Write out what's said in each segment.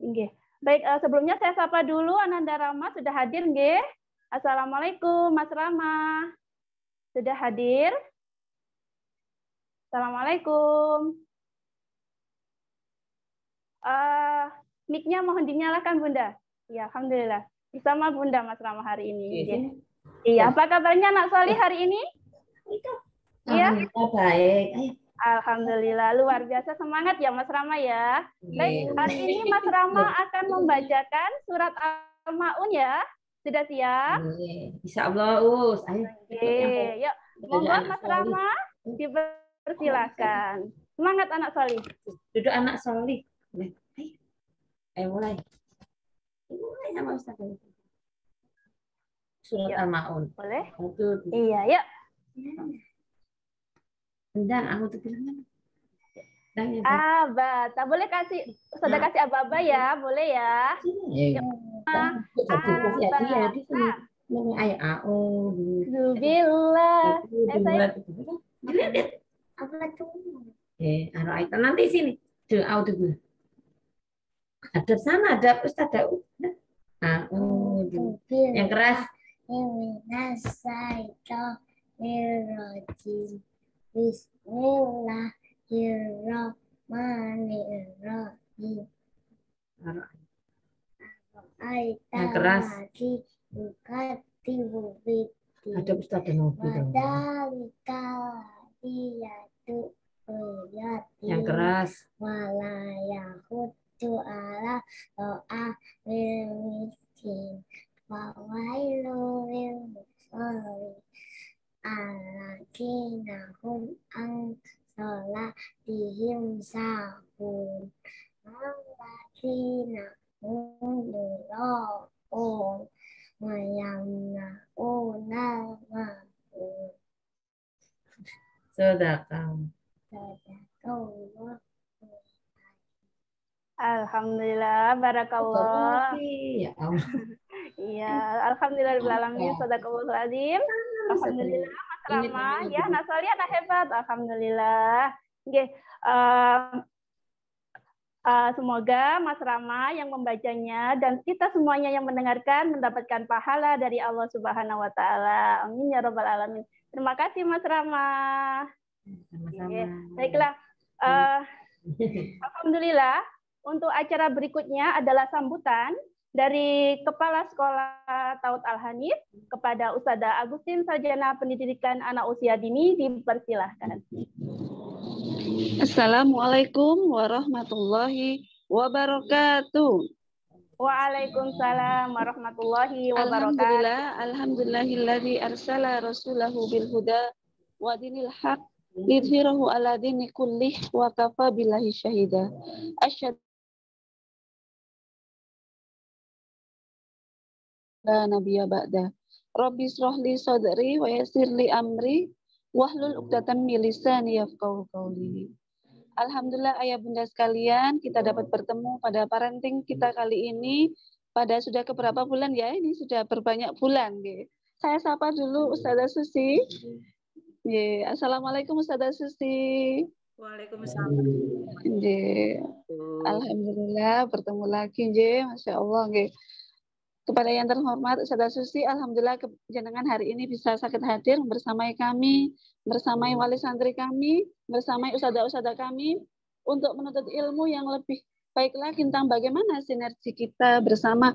Nggih. Baik, sebelumnya saya sapa dulu Ananda Rama sudah hadir nggih. Assalamualaikum Mas Rama. Sudah hadir? Assalamualaikum. Mic-nya mohon dinyalakan Bunda. Ya, alhamdulillah. Bersama Bunda Mas Rama hari ini. Iya, apa kabarnya Nak Solih hari ini? Iya. Baik. Alhamdulillah, luar biasa semangat ya Mas Rama ya. Baik, hari ini Mas Rama akan membacakan surat Al-Maun ya. Sudah siap? Insya Allah, Us. Ayo. Yuk, monggo Mas Rama, dipersilakan. Semangat anak solih. Duduk anak solih. Ayo mulai. Mulai sama Ustaz. Surat Al-Maun. Boleh? Iya, yuk. Enggak, aku tuh bilang. Abata, boleh kasih, sudah kasih aba-aba ya, boleh ya. Zubillah. Nanti sini. Doa dulu. Ada sana, ada Ustaz, ada. Yang keras. Bismillahirrahmanirrahim. Yang keras. Ada Ustaz Novi. Yang keras. Walayahutu ala doa miskin. Wawailul musoli. Alakinahum ang sholatihim sahun. Alakinahum nura'un. Mayamna'una ma'un. Sedekah. Alhamdulillah, barakallah. Iya, alhamdulillah, sadaqallahul azim. Alhamdulillah, Mas Rama, ya, Nak Solih anak hebat, alhamdulillah. Oke, semoga Mas Rama yang membacanya dan kita semuanya yang mendengarkan mendapatkan pahala dari Allah Subhanahu wa taala. Amin ya rabbal alamin. Terima kasih Mas Rama. Baiklah. Alhamdulillah, untuk acara berikutnya adalah sambutan dari Kepala Sekolah Taut Al-Hanif kepada Ustadzah Agustin Sarjana Pendidikan Anak Usia Dini, dipersilahkan. Assalamualaikum warahmatullahi wabarakatuh. Waalaikumsalam warahmatullahi wabarakatuh. Alhamdulillahilladzi arsala rasulahu bil huda wa dinil haq lidhirahu ala dini kullih wa kafa billahi syahida. Asyhadu la nabiyya ba'da. Rabbi shrah li sadri wa yassir li amri wahlul 'uqdatam min lisani yafqahu qawli. Alhamdulillah ayah bunda sekalian, kita dapat bertemu pada parenting kita kali ini pada sudah keberapa bulan ya? Ini sudah berbanyak bulan. Saya sapa dulu Ustazah Susi. Assalamualaikum Ustazah Susi. Waalaikumsalam. Alhamdulillah bertemu lagi, Masya Allah. Kepada yang terhormat Ustazah Susi, alhamdulillah jenengan hari ini bisa sakit hadir bersamai kami, bersamai wali santri kami, bersamai ustadzah-ustadzah kami untuk menuntut ilmu yang lebih baik lagi tentang bagaimana sinergi kita bersama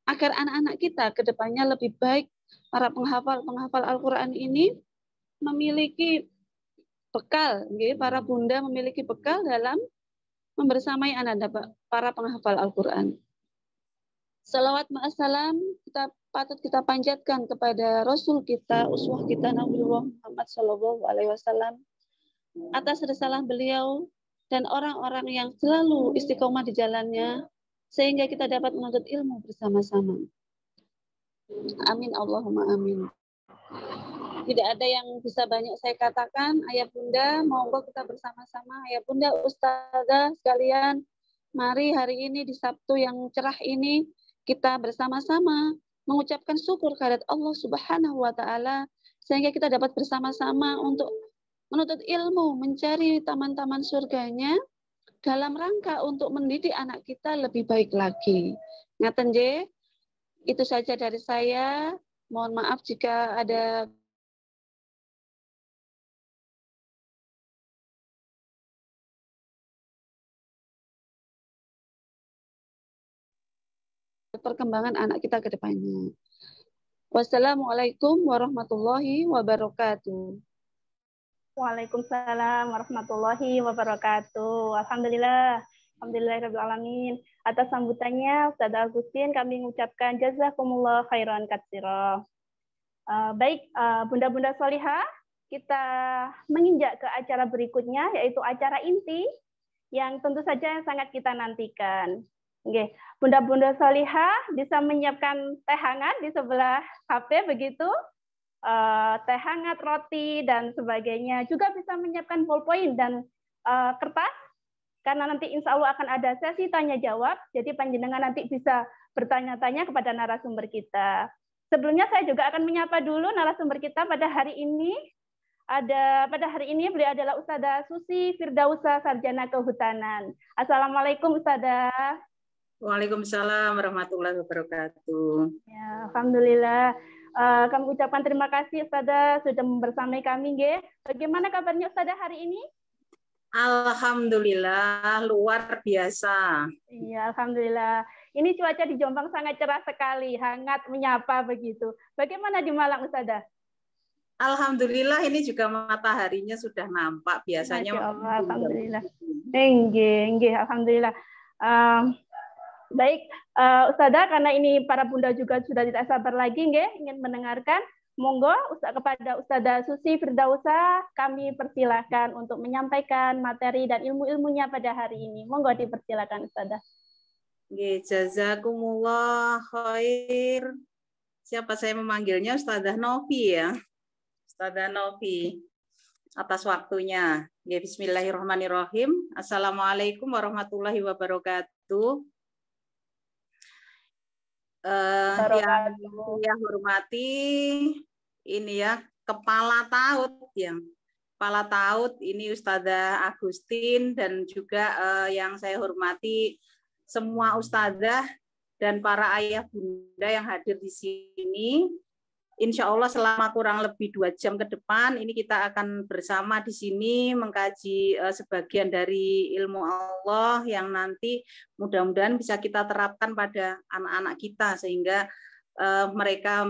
agar anak-anak kita ke depannya lebih baik. Para penghafal Al-Qur'an ini memiliki bekal, para bunda memiliki bekal dalam membersamai anak para penghafal Al-Qur'an. Salawat ma'assalam patut kita panjatkan kepada Rasul kita, uswah kita Nabi Muhammad SAW atas risalah beliau dan orang-orang yang selalu istiqomah di jalannya sehingga kita dapat menuntut ilmu bersama-sama. Amin Allahumma amin. Tidak ada yang bisa banyak saya katakan. Ayah bunda, monggo kita bersama-sama. Ayah bunda, ustazah sekalian, mari hari ini di Sabtu yang cerah ini kita bersama-sama mengucapkan syukur kehadirat Allah Subhanahu wa taala sehingga kita dapat bersama-sama untuk menuntut ilmu, mencari taman-taman surganya dalam rangka untuk mendidik anak kita lebih baik lagi. Ngaten nggih, itu saja dari saya. Mohon maaf jika ada perkembangan anak kita ke depannya. Wassalamualaikum warahmatullahi wabarakatuh. Waalaikumsalam warahmatullahi wabarakatuh. Alhamdulillah. Alhamdulillahirrahmanirrahim. Atas sambutannya Ustaz Agustin kami mengucapkan jazakumullah khairan katsira. Baik, Bunda-Bunda Solihah, kita menginjak ke acara berikutnya, yaitu acara inti yang tentu saja sangat kita nantikan. Oke, Bunda-Bunda Solihah bisa menyiapkan teh hangat di sebelah HP begitu, teh hangat, roti, dan sebagainya. Juga bisa menyiapkan ballpoint dan kertas, karena nanti insya Allah akan ada sesi tanya-jawab, jadi panjenengan nanti bisa bertanya-tanya kepada narasumber kita. Sebelumnya saya juga akan menyapa dulu narasumber kita pada hari ini. Pada hari ini beliau adalah Ustadzah Susi Firdausa, Sarjana Kehutanan. Assalamualaikum Ustadzah. Waalaikumsalam warahmatullahi wabarakatuh. Ya, alhamdulillah. Kami ucapkan terima kasih Ustadzah sudah bersamai kami, nggih. Bagaimana kabarnya Ustadzah hari ini? Alhamdulillah luar biasa. Iya, alhamdulillah. Ini cuaca di Jombang sangat cerah sekali, hangat menyapa begitu. Bagaimana di Malang Ustadzah? Alhamdulillah ini juga mataharinya sudah nampak. Biasanya Masya Allah, alhamdulillah. Nggih, alhamdulillah. Baik, Ustadzah, karena ini para bunda juga sudah tidak sabar lagi, nggih, ingin mendengarkan. Monggo kepada Ustadzah Susi Firdausa kami persilahkan untuk menyampaikan materi dan ilmu-ilmunya pada hari ini. Monggo dipersilakan Ustadzah. Nggih, jazakumullah khair. Siapa saya memanggilnya? Ustadzah Novi ya. Ustadzah Novi atas waktunya. Ya, bismillahirrahmanirrahim. Assalamualaikum warahmatullahi wabarakatuh. Yang saya hormati ini ya Kepala Taut ini Ustadzah Agustin, dan juga yang saya hormati semua ustadzah dan para ayah bunda yang hadir di sini. Insya Allah selama kurang lebih 2 jam ke depan ini kita akan bersama di sini mengkaji sebagian dari ilmu Allah yang nanti mudah-mudahan bisa kita terapkan pada anak-anak kita sehingga mereka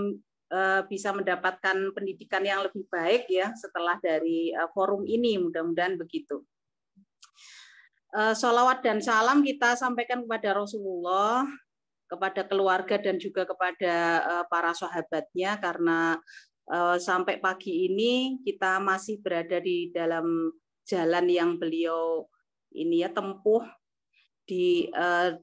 bisa mendapatkan pendidikan yang lebih baik ya setelah dari forum ini, mudah-mudahan begitu. Sholawat dan salam kita sampaikan kepada Rasulullah, kepada keluarga dan juga kepada para sahabatnya, karena sampai pagi ini kita masih berada di dalam jalan yang beliau ini ya tempuh di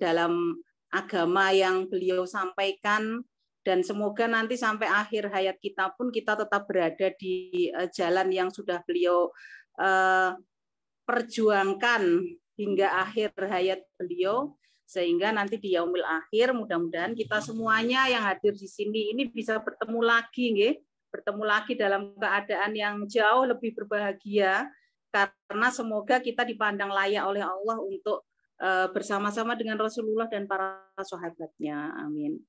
dalam agama yang beliau sampaikan, dan semoga nanti sampai akhir hayat kita pun kita tetap berada di jalan yang sudah beliau perjuangkan hingga akhir hayat beliau, sehingga nanti di yaumil akhir mudah-mudahan kita semuanya yang hadir di sini ini bisa bertemu lagi, nggih, bertemu lagi dalam keadaan yang jauh lebih berbahagia, karena semoga kita dipandang layak oleh Allah untuk bersama-sama dengan Rasulullah dan para sahabatnya. Amin.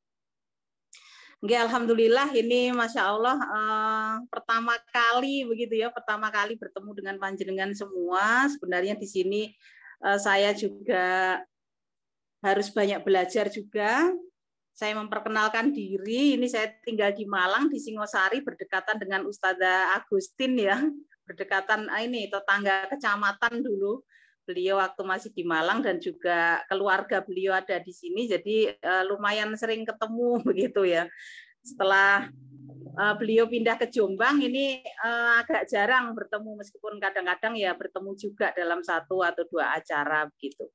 Nggih, alhamdulillah ini masya Allah pertama kali begitu ya, pertama kali bertemu dengan panjenengan semua. Sebenarnya di sini saya juga harus banyak belajar juga. Saya memperkenalkan diri, ini saya tinggal di Malang, di Singosari, berdekatan dengan Ustadzah Agustin ya, berdekatan ini tetangga kecamatan dulu. Beliau waktu masih di Malang dan juga keluarga beliau ada di sini, jadi lumayan sering ketemu begitu ya. Setelah beliau pindah ke Jombang, ini agak jarang bertemu, meskipun kadang-kadang ya bertemu juga dalam 1 atau 2 acara begitu.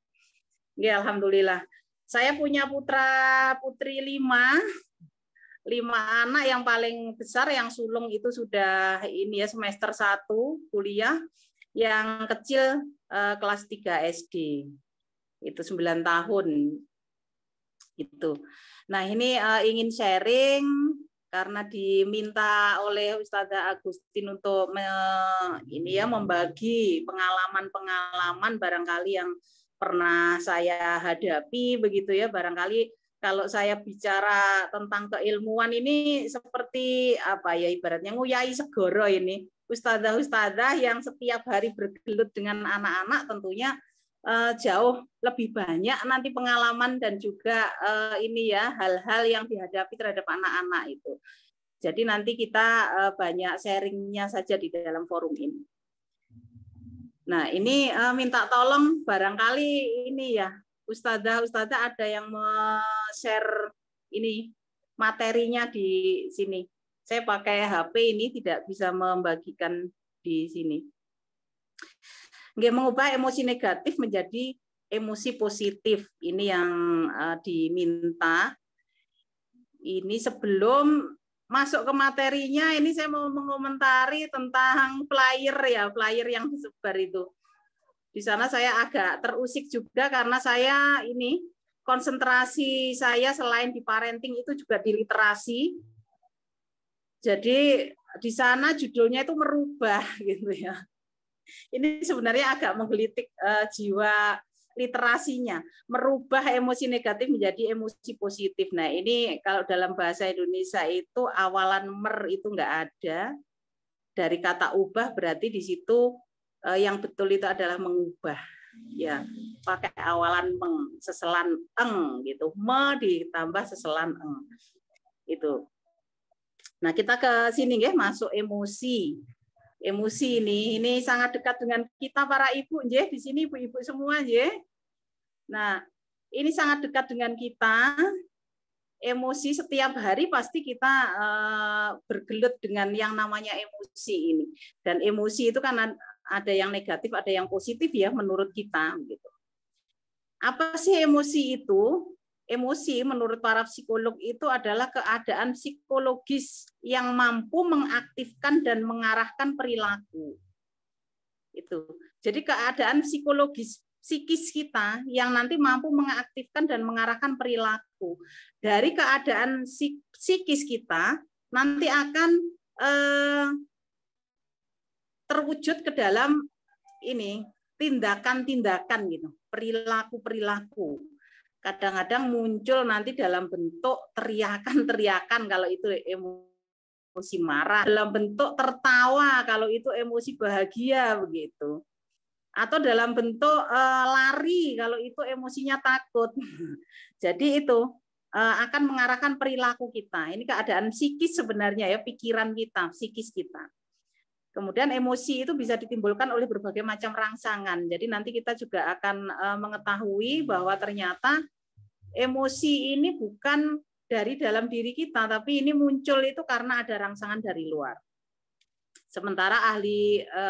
Ya, alhamdulillah. Saya punya putra-putri 5 anak. Yang paling besar yang sulung itu sudah ini ya semester 1 kuliah, yang kecil kelas 3 SD. Itu 9 tahun. Itu. Nah, ini ingin sharing karena diminta oleh Ustadzah Agustin untuk ini ya membagi pengalaman-pengalaman barangkali yang pernah saya hadapi begitu ya. Barangkali kalau saya bicara tentang keilmuan ini seperti apa ya, ibaratnya nguyai segoro ini. Ustadzah-ustadzah yang setiap hari bergelut dengan anak-anak tentunya jauh lebih banyak nanti pengalaman dan juga ini ya hal-hal yang dihadapi terhadap anak-anak itu. Jadi nanti kita banyak sharingnya saja di dalam forum ini. Nah, ini minta tolong barangkali ini ya, ustadzah ada yang share ini materinya di sini. Saya pakai HP ini tidak bisa membagikan di sini. Mengubah emosi negatif menjadi emosi positif. Ini yang diminta. Ini sebelum masuk ke materinya, ini saya mau mengomentari tentang flyer ya, flyer yang disebar itu. Di sana saya agak terusik juga karena saya ini konsentrasi saya selain di parenting itu juga di literasi. Jadi di sana judulnya itu merubah gitu ya. Ini sebenarnya agak menggelitik jiwa literasinya, merubah emosi negatif menjadi emosi positif. Nah, ini kalau dalam bahasa Indonesia itu awalan mer itu enggak ada. Dari kata ubah berarti di situ yang betul itu adalah mengubah. Ya, pakai awalan meng, seselan eng gitu. Me ditambah seselan eng. Itu. Nah, kita ke sini nggih, masuk emosi. Emosi ini sangat dekat dengan kita para ibu nggih, di sini ibu-ibu semua nggih. Nah, ini sangat dekat dengan kita. Emosi setiap hari pasti kita bergelut dengan yang namanya emosi ini. Dan emosi itu kan ada yang negatif, ada yang positif ya menurut kita gitu. Apa sih emosi itu? Emosi menurut para psikolog itu adalah keadaan psikologis yang mampu mengaktifkan dan mengarahkan perilaku. Itu. Jadi keadaan psikis kita yang nanti mampu mengaktifkan dan mengarahkan perilaku. Dari keadaan psikis kita nanti akan terwujud ke dalam ini tindakan-tindakan gitu, perilaku-perilaku. Kadang-kadang muncul nanti dalam bentuk teriakan-teriakan kalau itu emosi marah, dalam bentuk tertawa kalau itu emosi bahagia begitu. Atau dalam bentuk lari kalau itu emosinya takut. Jadi itu akan mengarahkan perilaku kita. Ini keadaan psikis sebenarnya ya, pikiran kita, psikis kita. Kemudian emosi itu bisa ditimbulkan oleh berbagai macam rangsangan. Jadi nanti kita juga akan mengetahui bahwa ternyata emosi ini bukan dari dalam diri kita, tapi ini muncul itu karena ada rangsangan dari luar. Sementara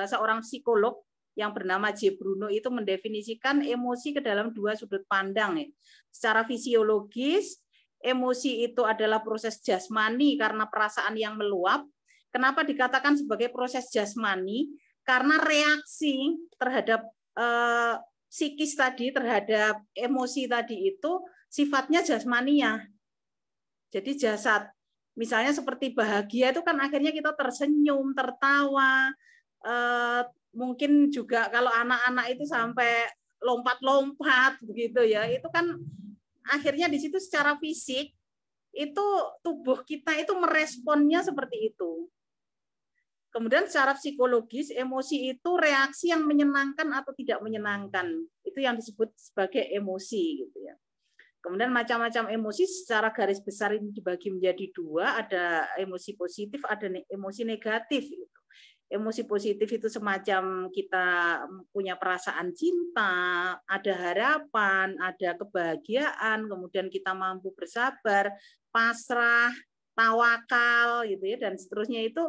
seorang psikolog yang bernama J. Bruno itu mendefinisikan emosi ke dalam dua sudut pandang. Secara fisiologis, emosi itu adalah proses jasmani karena perasaan yang meluap. Kenapa dikatakan sebagai proses jasmani? Karena reaksi terhadap psikis tadi, terhadap emosi tadi itu sifatnya jasmania. Jadi jasad. Misalnya seperti bahagia itu kan akhirnya kita tersenyum, tertawa. Mungkin juga kalau anak-anak itu sampai lompat-lompat begitu ya. Itu kan akhirnya di situ secara fisik itu tubuh kita itu meresponnya seperti itu. Kemudian secara psikologis, emosi itu reaksi yang menyenangkan atau tidak menyenangkan. Itu yang disebut sebagai emosi gitu ya. Kemudian macam-macam emosi secara garis besar ini dibagi menjadi dua, ada emosi positif, ada emosi negatif. Emosi positif itu semacam kita punya perasaan cinta, ada harapan, ada kebahagiaan, kemudian kita mampu bersabar, pasrah, tawakal gitu ya, dan seterusnya itu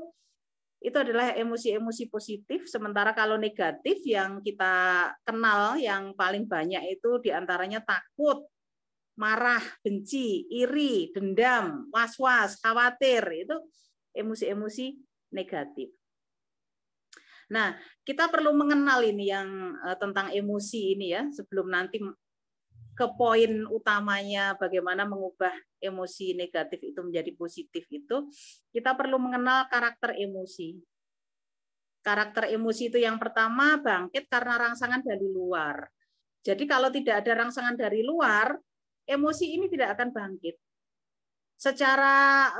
adalah emosi-emosi positif. Sementara kalau negatif yang kita kenal yang paling banyak itu diantaranya takut, marah, benci, iri, dendam, was-was, khawatir. Itu emosi-emosi negatif. Nah, kita perlu mengenal ini yang tentang emosi ini ya, sebelum nanti ke poin utamanya bagaimana mengubah emosi negatif itu menjadi positif itu, kita perlu mengenal karakter emosi. Karakter emosi itu yang pertama bangkit karena rangsangan dari luar. Jadi kalau tidak ada rangsangan dari luar, emosi ini tidak akan bangkit. Secara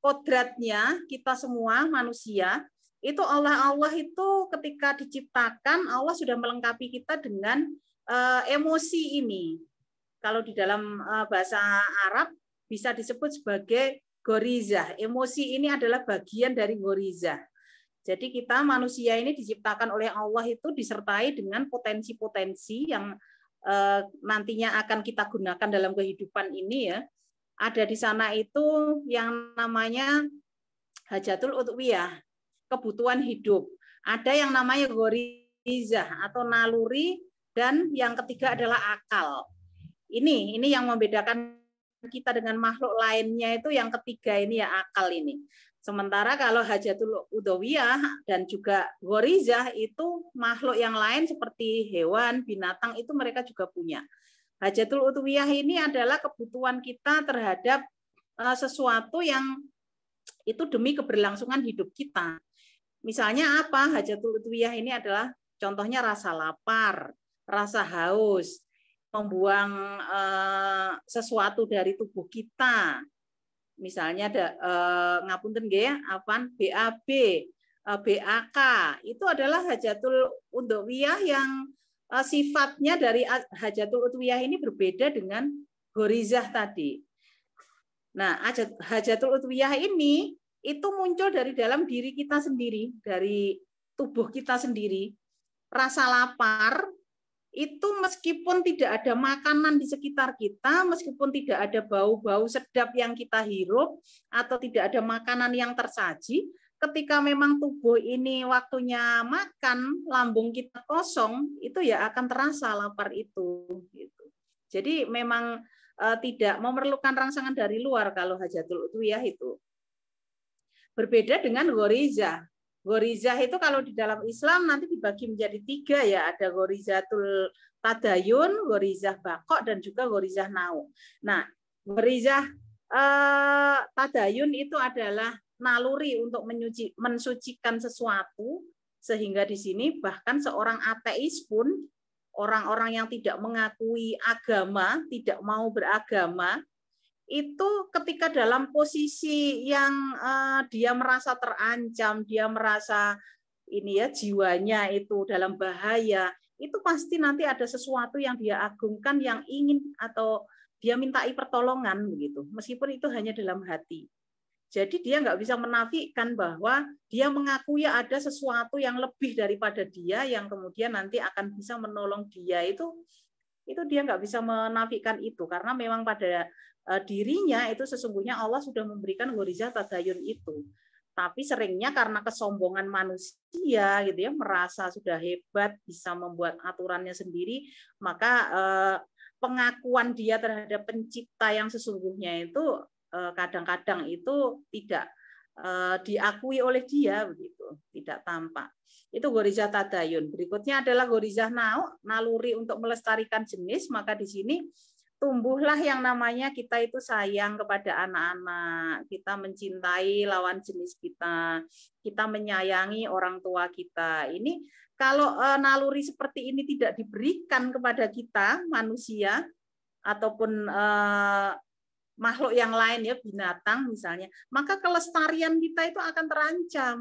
kodratnya kita semua manusia, itu Allah itu ketika diciptakan, Allah sudah melengkapi kita dengan emosi ini. Kalau di dalam bahasa Arab bisa disebut sebagai gorizah. Emosi ini adalah bagian dari gorizah. Jadi kita manusia ini diciptakan oleh Allah itu disertai dengan potensi-potensi yang nantinya akan kita gunakan dalam kehidupan ini ya. Ada di sana itu yang namanya hajatul udwiyah, kebutuhan hidup. Ada yang namanya gorizah atau naluri, dan yang ketiga adalah akal. Ini yang membedakan kita dengan makhluk lainnya itu yang ketiga ini ya, akal ini. Sementara kalau hajatul udwiyah dan juga gorizah itu makhluk yang lain seperti hewan, binatang itu mereka juga punya. Hajatul udwiyah ini adalah kebutuhan kita terhadap sesuatu yang itu demi keberlangsungan hidup kita. Misalnya apa? Hajatul udwiyah ini adalah contohnya rasa lapar, rasa haus, membuang sesuatu dari tubuh kita. Misalnya ada ngapunten nggih ya, apaan? BAB, BAK, itu adalah hajatul udwiyah yang sifatnya dari hajatul udwiyah ini berbeda dengan gorizah tadi. Nah, hajatul udwiyah ini itu muncul dari dalam diri kita sendiri, dari tubuh kita sendiri. Rasa lapar itu meskipun tidak ada makanan di sekitar kita, meskipun tidak ada bau-bau sedap yang kita hirup, atau tidak ada makanan yang tersaji, ketika memang tubuh ini waktunya makan, lambung kita kosong, itu ya akan terasa lapar itu. Gitu. Jadi memang tidak memerlukan rangsangan dari luar kalau hajatul udwiyah itu. Berbeda dengan gorizah. Gorizah itu kalau di dalam Islam nanti dibagi menjadi 3 ya, ada gorizatul tadayun, gorizah bakok, dan juga gorizah nau. Nah, gorizah tadayun itu adalah naluri untuk mensucikan sesuatu, sehingga di sini bahkan seorang ateis pun, orang-orang yang tidak mengakui agama, tidak mau beragama, itu ketika dalam posisi yang dia merasa terancam, dia merasa ini ya jiwanya itu dalam bahaya, itu pasti nanti ada sesuatu yang dia agungkan, yang ingin atau dia mintai pertolongan begitu, meskipun itu hanya dalam hati. Jadi dia nggak bisa menafikan bahwa dia mengakui ada sesuatu yang lebih daripada dia yang kemudian nanti akan bisa menolong dia, itu dia nggak bisa menafikan itu, karena memang pada dirinya itu sesungguhnya Allah sudah memberikan gorizah tadayun itu. Tapi seringnya karena kesombongan manusia gitu ya, merasa sudah hebat, bisa membuat aturannya sendiri, maka pengakuan dia terhadap pencipta yang sesungguhnya itu kadang-kadang itu tidak diakui oleh dia begitu, tidak tampak. Itu gorizah tadayun. Berikutnya adalah gorizah nau, naluri untuk melestarikan jenis. Maka di sini tumbuhlah yang namanya kita itu sayang kepada anak-anak, kita mencintai lawan jenis kita, kita menyayangi orang tua kita. Ini kalau naluri seperti ini tidak diberikan kepada kita manusia ataupun makhluk yang lain ya, binatang misalnya, maka kelestarian kita itu akan terancam.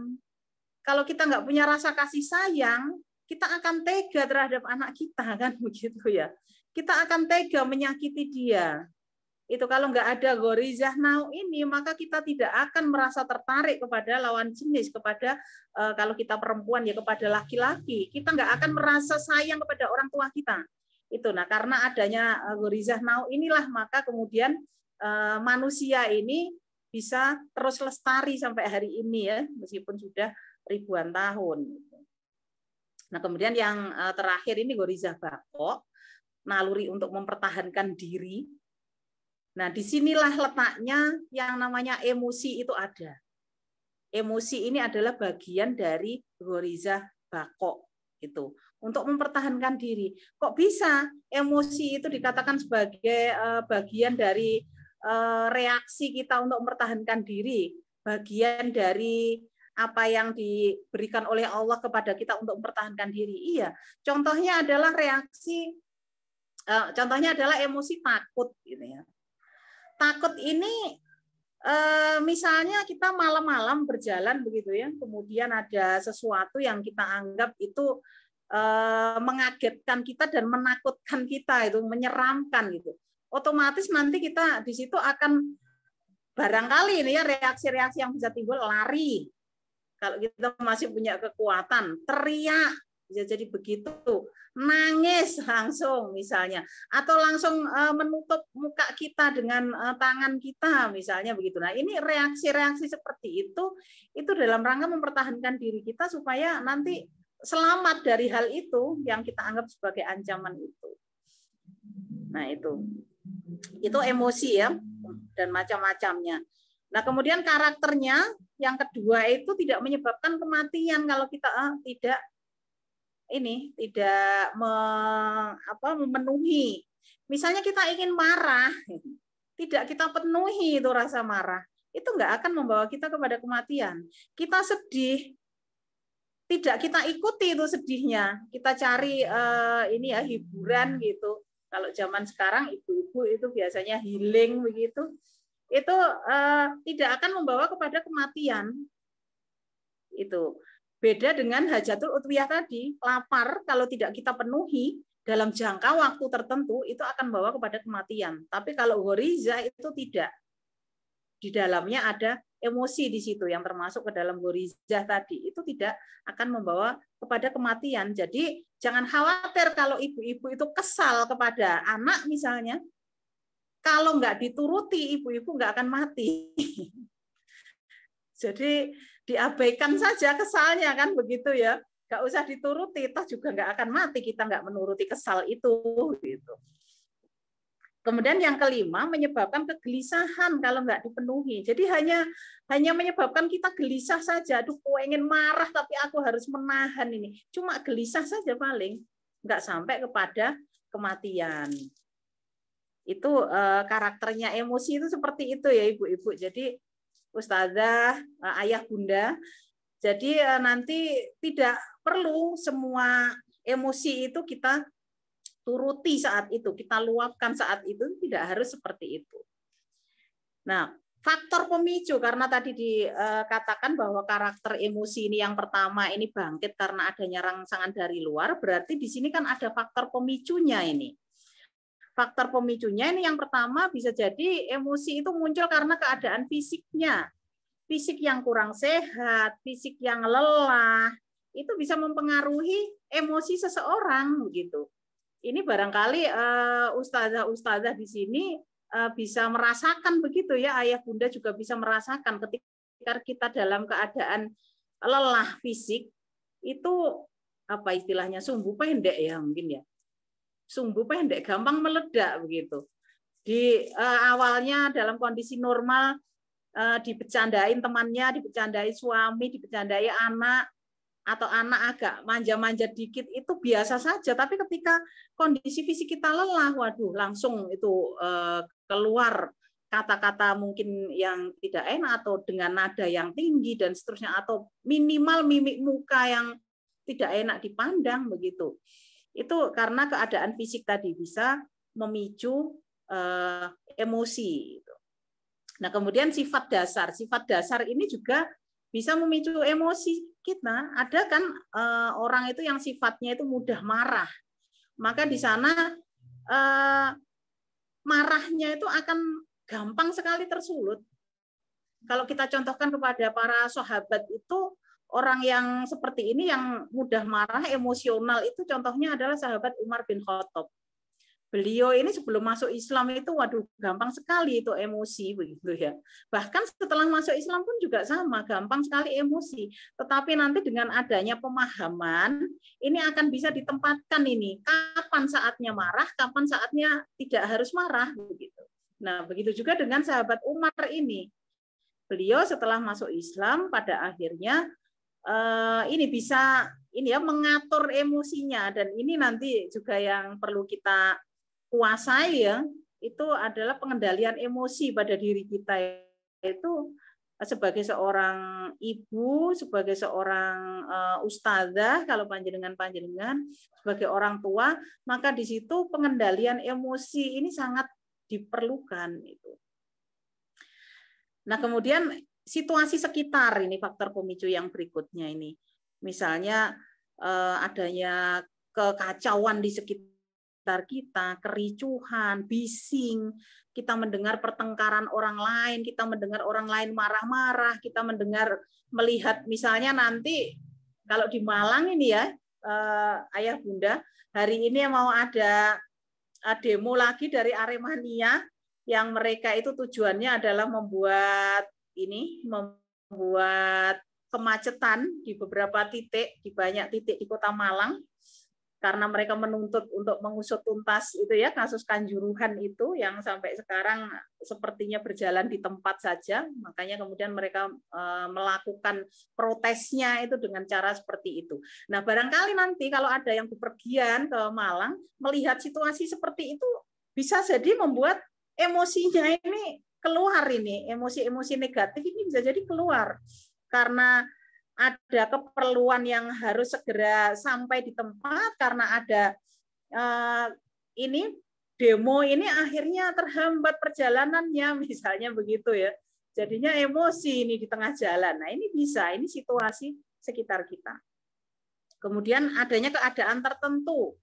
Kalau kita nggak punya rasa kasih sayang, kita akan tega terhadap anak kita, kan begitu ya. Kita akan tega menyakiti dia. Itu kalau nggak ada gorizah nau ini, maka kita tidak akan merasa tertarik kepada lawan jenis, kepada kalau kita perempuan ya kepada laki-laki. Kita nggak akan merasa sayang kepada orang tua kita. Itu nah, karena adanya gorizah nau inilah maka kemudian manusia ini bisa terus lestari sampai hari ini ya, meskipun sudah ribuan tahun. Nah, kemudian yang terakhir ini gorizah bakok, naluri untuk mempertahankan diri. Nah, disinilah letaknya yang namanya emosi itu ada. Emosi ini adalah bagian dari gorizah bakok itu, untuk mempertahankan diri. Kok bisa emosi itu dikatakan sebagai bagian dari reaksi kita untuk mempertahankan diri, bagian dari apa yang diberikan oleh Allah kepada kita untuk mempertahankan diri. Iya, contohnya adalah contohnya adalah emosi takut gitu ya. Takut ini misalnya kita malam-malam berjalan begitu ya, kemudian ada sesuatu yang kita anggap itu mengagetkan kita dan menakutkan kita, itu menyeramkan gitu. Otomatis nanti kita di situ akan barangkali ini ya reaksi-reaksi yang bisa timbul, lari. Kalau kita masih punya kekuatan, teriak, bisa jadi begitu, nangis langsung misalnya, atau langsung menutup muka kita dengan tangan kita misalnya begitu. Nah, ini reaksi-reaksi seperti itu dalam rangka mempertahankan diri kita supaya nanti selamat dari hal itu yang kita anggap sebagai ancaman itu. Nah, itu emosi ya, dan macam-macamnya. Nah, kemudian karakternya yang kedua itu tidak menyebabkan kematian kalau kita tidak memenuhi. Misalnya kita ingin marah, tidak kita penuhi itu rasa marah, itu nggak akan membawa kita kepada kematian. Kita sedih, tidak kita ikuti itu sedihnya, kita cari hiburan gitu. Kalau zaman sekarang ibu-ibu itu biasanya healing begitu, itu tidak akan membawa kepada kematian. Itu beda dengan hajatul utwiyah tadi, lapar kalau tidak kita penuhi dalam jangka waktu tertentu itu akan membawa kepada kematian. Tapi kalau ghoriza itu tidak. Di dalamnya ada emosi di situ yang termasuk ke dalam ghoriza tadi, itu tidak akan membawa kepada kematian. Jadi jangan khawatir kalau ibu-ibu itu kesal kepada anak misalnya, kalau nggak dituruti ibu-ibu nggak akan mati. Jadi diabaikan saja kesalnya kan begitu ya, nggak usah dituruti, toh juga nggak akan mati kita nggak menuruti kesal itu gitu. Kemudian yang kelima, menyebabkan kegelisahan kalau nggak dipenuhi. Jadi hanya menyebabkan kita gelisah saja. Aduh, pengen marah tapi aku harus menahan ini. Cuma gelisah saja paling, nggak sampai kepada kematian. Itu karakternya emosi itu seperti itu ya ibu-ibu. Jadi Ustazah, ayah bunda, jadi nanti tidak perlu semua emosi itu kita turuti saat itu, kita luapkan saat itu, tidak harus seperti itu. Nah, faktor pemicu, karena tadi dikatakan bahwa karakter emosi ini yang pertama ini bangkit karena adanya rangsangan dari luar, berarti di sini kan ada faktor pemicunya ini. Faktor pemicunya ini yang pertama bisa jadi emosi itu muncul karena keadaan fisiknya. Fisik yang kurang sehat, fisik yang lelah, itu bisa mempengaruhi emosi seseorang begitu. Ini barangkali ustazah-ustazah di sini bisa merasakan begitu ya, ayah bunda juga bisa merasakan ketika kita dalam keadaan lelah fisik itu apa istilahnya, sumbu pendek ya mungkin ya. Sumbu pendek gampang meledak begitu. Di awalnya dalam kondisi normal dibecandain temannya, dibecandai suami, dibecandai anak, atau anak agak manja-manja dikit itu biasa saja. Tapi ketika kondisi fisik kita lelah, waduh langsung itu keluar kata-kata mungkin yang tidak enak atau dengan nada yang tinggi dan seterusnya, atau minimal mimik muka yang tidak enak dipandang begitu. Itu karena keadaan fisik tadi bisa memicu emosi. Nah, kemudian sifat dasar ini juga bisa memicu emosi kita. Ada kan orang itu yang sifatnya itu mudah marah, maka di sana marahnya itu akan gampang sekali tersulut. Kalau kita contohkan kepada para sahabat itu, orang yang seperti ini yang mudah marah, emosional itu contohnya adalah sahabat Umar bin Khattab. Beliau ini sebelum masuk Islam itu waduh gampang sekali itu emosi begitu ya. Bahkan setelah masuk Islam pun juga sama, gampang sekali emosi. Tetapi nanti dengan adanya pemahaman ini akan bisa ditempatkan ini kapan saatnya marah, kapan saatnya tidak harus marah begitu. Nah, begitu juga dengan sahabat Umar ini. Beliau setelah masuk Islam pada akhirnya ini bisa mengatur emosinya, dan ini nanti juga yang perlu kita kuasai ya, itu adalah pengendalian emosi pada diri kita. Itu sebagai seorang ibu, sebagai seorang ustazah, kalau panjenengan sebagai orang tua, maka di situ pengendalian emosi ini sangat diperlukan itu. Nah, kemudian situasi sekitar ini faktor pemicu yang berikutnya ini. Misalnya adanya kekacauan di sekitar kita, kericuhan, bising, kita mendengar pertengkaran orang lain, kita mendengar orang lain marah-marah, kita melihat misalnya nanti kalau di Malang ini ya, Ayah Bunda, hari ini mau ada demo lagi dari Aremania yang mereka itu tujuannya adalah membuat kemacetan di beberapa titik, di banyak titik di Kota Malang, karena mereka menuntut untuk mengusut tuntas itu ya kasus Kanjuruhan itu yang sampai sekarang sepertinya berjalan di tempat saja, makanya kemudian mereka melakukan protesnya itu dengan cara seperti itu. Nah, barangkali nanti kalau ada yang bepergian ke Malang melihat situasi seperti itu bisa jadi membuat emosinya ini keluar, ini emosi-emosi negatif ini bisa jadi keluar karena ada keperluan yang harus segera sampai di tempat, karena ada ini demo ini akhirnya terhambat perjalanannya, misalnya begitu ya. Jadinya emosi ini di tengah jalan. Nah, ini situasi sekitar kita. Kemudian adanya keadaan tertentu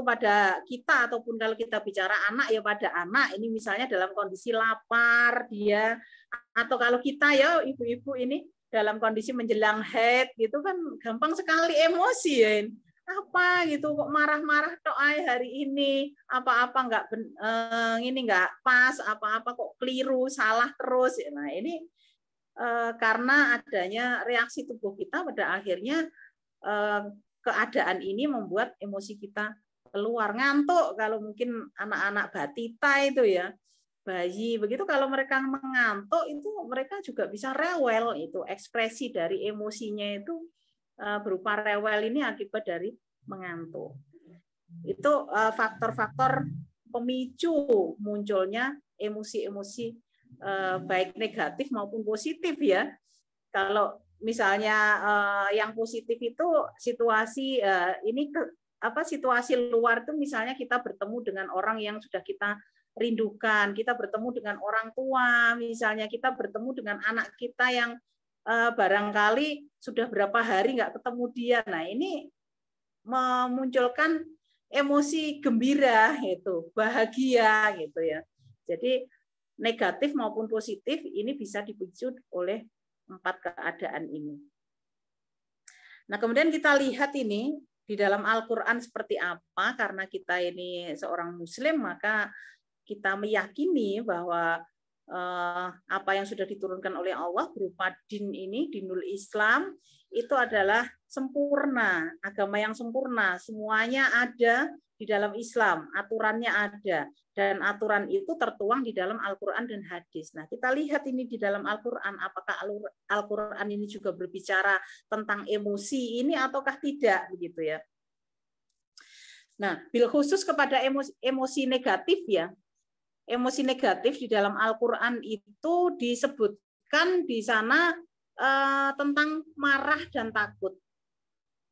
pada kita, ataupun kalau kita bicara anak ya pada anak, ini misalnya dalam kondisi lapar dia, atau kalau kita ya ibu-ibu ini dalam kondisi menjelang haid gitu kan gampang sekali emosi ya. Apa gitu kok marah-marah tok hari ini, apa-apa nggak pas, apa-apa kok keliru, salah terus. Nah, ini karena adanya reaksi tubuh kita pada akhirnya keadaan ini membuat emosi kita keluar. Ngantuk kalau mungkin anak-anak batita itu ya, bayi begitu, kalau mereka mengantuk itu mereka juga bisa rewel, itu ekspresi dari emosinya itu berupa rewel ini akibat dari mengantuk. Itu faktor-faktor pemicu munculnya emosi-emosi baik negatif maupun positif ya. Kalau misalnya yang positif itu situasi situasi luar itu, misalnya kita bertemu dengan orang yang sudah kita rindukan, kita bertemu dengan orang tua, misalnya kita bertemu dengan anak kita yang barangkali sudah berapa hari nggak ketemu dia. Nah, ini memunculkan emosi gembira, gitu, bahagia, gitu ya. Jadi negatif maupun positif ini bisa dipicu oleh 4 keadaan ini. Nah, kemudian kita lihat ini di dalam Al-Quran seperti apa, karena kita ini seorang Muslim, maka kita meyakini bahwa apa yang sudah diturunkan oleh Allah berupa dinul Islam, itu adalah sempurna, agama yang sempurna, semuanya ada di dalam Islam, aturannya ada, dan aturan itu tertuang di dalam Al-Quran dan hadis. Nah, kita lihat ini di dalam Al-Quran, apakah Al-Quran ini juga berbicara tentang emosi ini ataukah tidak, begitu ya. Nah, bil khusus kepada emosi negatif ya, emosi negatif di dalam Al-Quran itu disebutkan di sana tentang marah dan takut.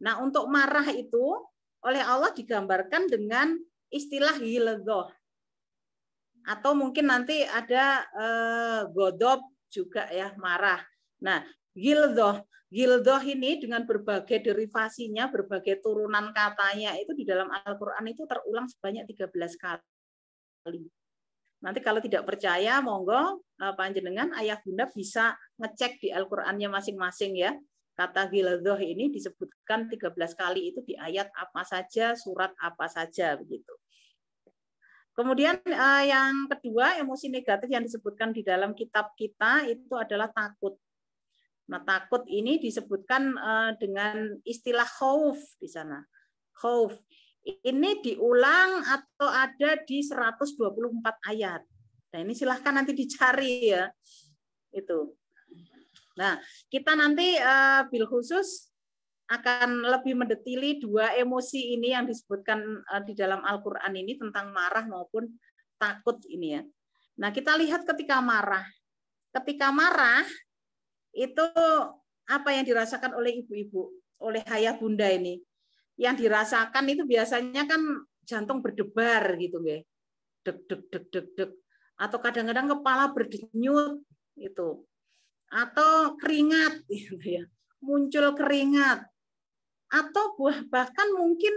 Nah, untuk marah itu oleh Allah digambarkan dengan istilah ghilzah. Atau mungkin nanti ada godob juga ya, marah. Nah, ghilzah ini dengan berbagai derivasinya, berbagai turunan katanya itu di dalam Al-Quran itu terulang sebanyak 13 kali. Nanti kalau tidak percaya, monggo panjenengan ayah bunda bisa ngecek di Al-Qur'annya masing-masing ya. Kata ghilzah ini disebutkan 13 kali itu di ayat apa saja, surat apa saja begitu. Kemudian yang kedua, emosi negatif yang disebutkan di dalam kitab kita itu adalah takut. Nah, takut ini disebutkan dengan istilah khauf di sana. Khauf. Ini diulang atau ada di 124 ayat. Nah, ini silahkan nanti dicari ya. Itu. Nah, kita nanti bil khusus akan lebih mendetili 2 emosi ini yang disebutkan di dalam Al-Qur'an ini tentang marah maupun takut ini ya. Nah, kita lihat ketika marah. ketika marah itu apa yang dirasakan oleh ibu-ibu, oleh ayah bunda ini? Yang dirasakan itu biasanya kan jantung berdebar gitu, nggih. Deg deg deg deg deg. Atau kadang-kadang kepala berdenyut itu. Atau keringat gitu ya. Muncul keringat. Atau bahkan mungkin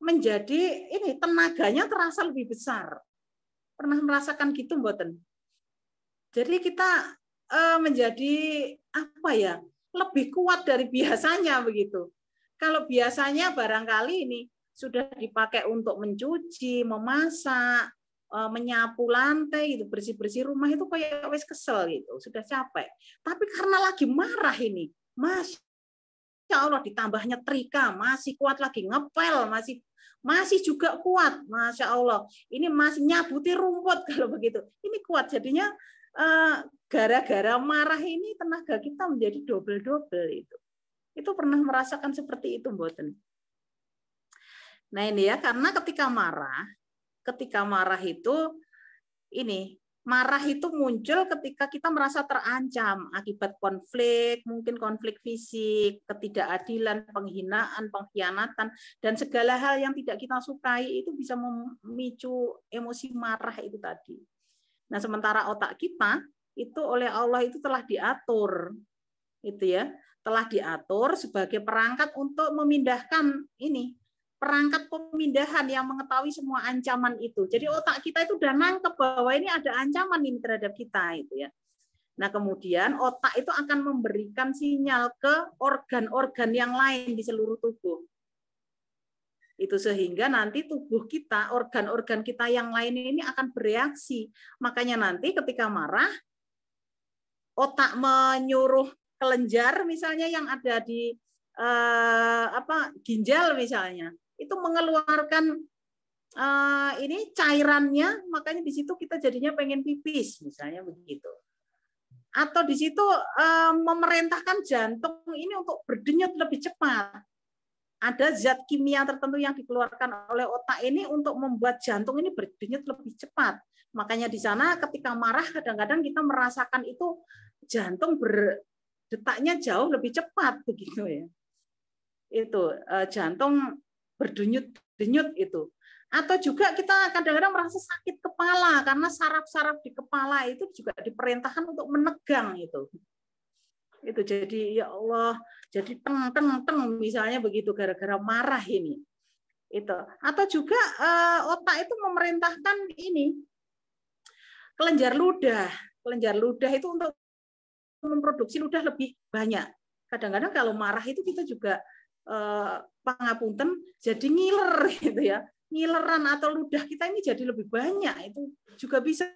menjadi ini tenaganya terasa lebih besar. Pernah merasakan gitu mboten? Jadi kita menjadi apa ya? Lebih kuat dari biasanya begitu. Kalau biasanya barangkali ini sudah dipakai untuk mencuci, memasak, menyapu lantai, gitu, bersih-bersih rumah itu kayak wes kesel gitu, sudah capek. Tapi karena lagi marah ini, Masya Allah ditambahnya trika, masih kuat lagi, ngepel, masih juga kuat, Masya Allah. Ini masih nyabuti rumput kalau begitu. Ini kuat, jadinya gara-gara marah ini tenaga kita menjadi double-double itu. Itu pernah merasakan seperti itu, mboten? Nah ini ya, karena ketika marah itu ini marah itu muncul ketika kita merasa terancam akibat konflik, mungkin konflik fisik, ketidakadilan, penghinaan, pengkhianatan, dan segala hal yang tidak kita sukai itu bisa memicu emosi marah itu tadi. Nah sementara otak kita itu oleh Allah itu telah diatur, itu ya. Telah diatur sebagai perangkat untuk memindahkan ini, perangkat pemindahan yang mengetahui semua ancaman itu. Jadi otak kita itu udah nangkep bahwa ini ada ancaman ini terhadap kita itu ya. Nah, kemudian otak itu akan memberikan sinyal ke organ-organ yang lain di seluruh tubuh. Itu sehingga nanti tubuh kita, organ-organ kita yang lain ini akan bereaksi. Makanya nanti ketika marah, otak menyuruh kelenjar misalnya yang ada di ginjal misalnya itu mengeluarkan ini cairannya, makanya di situ kita jadinya pengen pipis misalnya begitu. Atau di situ memerintahkan jantung ini untuk berdenyut lebih cepat. Ada zat kimia tertentu yang dikeluarkan oleh otak ini untuk membuat jantung ini berdenyut lebih cepat. Makanya di sana ketika marah kadang-kadang kita merasakan itu jantung detaknya jauh lebih cepat begitu ya. Itu jantung berdenyut-denyut itu. Atau juga kita kadang-kadang merasa sakit kepala karena saraf-saraf di kepala itu juga diperintahkan untuk menegang itu. Itu jadi ya Allah, jadi teng misalnya begitu gara-gara marah ini. Itu. Atau juga otak itu memerintahkan ini kelenjar ludah. Kelenjar ludah itu untuk memproduksi ludah lebih banyak. Kadang-kadang kalau marah itu kita juga pangapunten jadi ngiler gitu ya. Ngileran atau ludah kita ini jadi lebih banyak. Itu juga bisa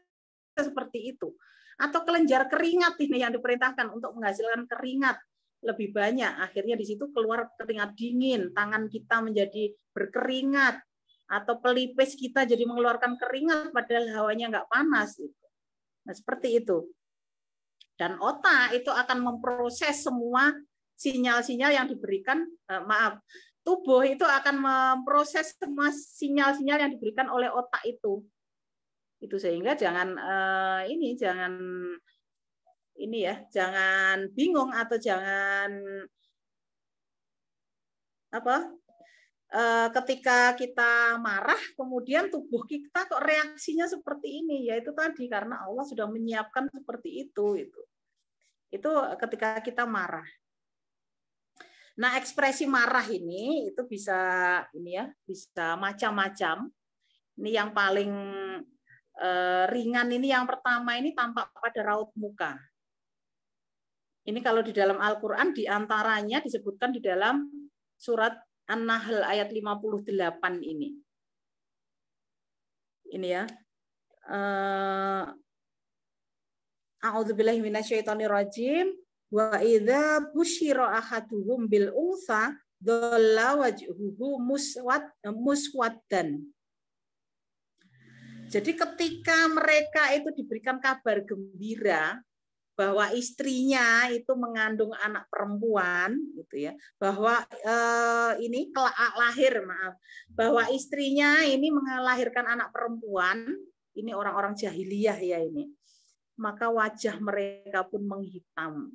seperti itu. Atau kelenjar keringat ini yang diperintahkan untuk menghasilkan keringat lebih banyak. Akhirnya di situ keluar keringat dingin, tangan kita menjadi berkeringat, atau pelipis kita jadi mengeluarkan keringat padahal hawanya nggak panas. Nah, seperti itu. Dan otak itu akan memproses semua sinyal-sinyal yang diberikan, tubuh itu akan memproses semua sinyal-sinyal yang diberikan oleh otak itu. Itu sehingga jangan jangan bingung atau jangan ketika kita marah kemudian tubuh kita kok reaksinya seperti ini, yaitu tadi karena Allah sudah menyiapkan seperti itu ketika kita marah. Nah, ekspresi marah ini itu bisa macam-macam. Ini yang paling ringan ini yang pertama ini tampak pada raut muka. Ini kalau di dalam Al-Qur'an diantaranya disebutkan di dalam surat An-Nahl ayat 58 ini. Ini ya. A'udzubillahi minasyaitonirrajim. Wa idza busyira ahaduhum bil unsa dhalla wajhuhu muswaddan. Jadi ketika mereka itu diberikan kabar gembira bahwa istrinya itu mengandung anak perempuan, gitu ya, bahwa bahwa istrinya ini melahirkan anak perempuan, ini orang-orang jahiliyah ya ini. maka wajah mereka pun menghitam.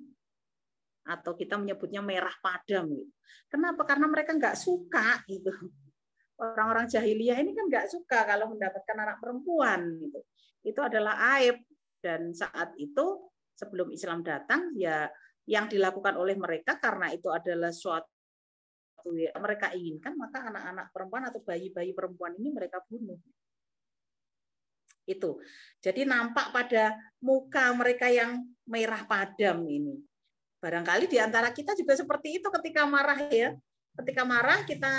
Atau kita menyebutnya merah padam. Gitu. Kenapa? Karena mereka nggak suka. Gitu. Orang-orang jahiliyah ini kan nggak suka kalau mendapatkan anak perempuan. Gitu. Itu adalah aib. Dan saat itu, sebelum Islam datang, ya yang dilakukan oleh mereka karena itu adalah suatu yang mereka inginkan, maka anak-anak perempuan atau bayi-bayi perempuan ini mereka bunuh. Itu. Jadi nampak pada muka mereka yang merah padam ini. Barangkali di antara kita juga seperti itu ketika marah ya. Ketika marah kita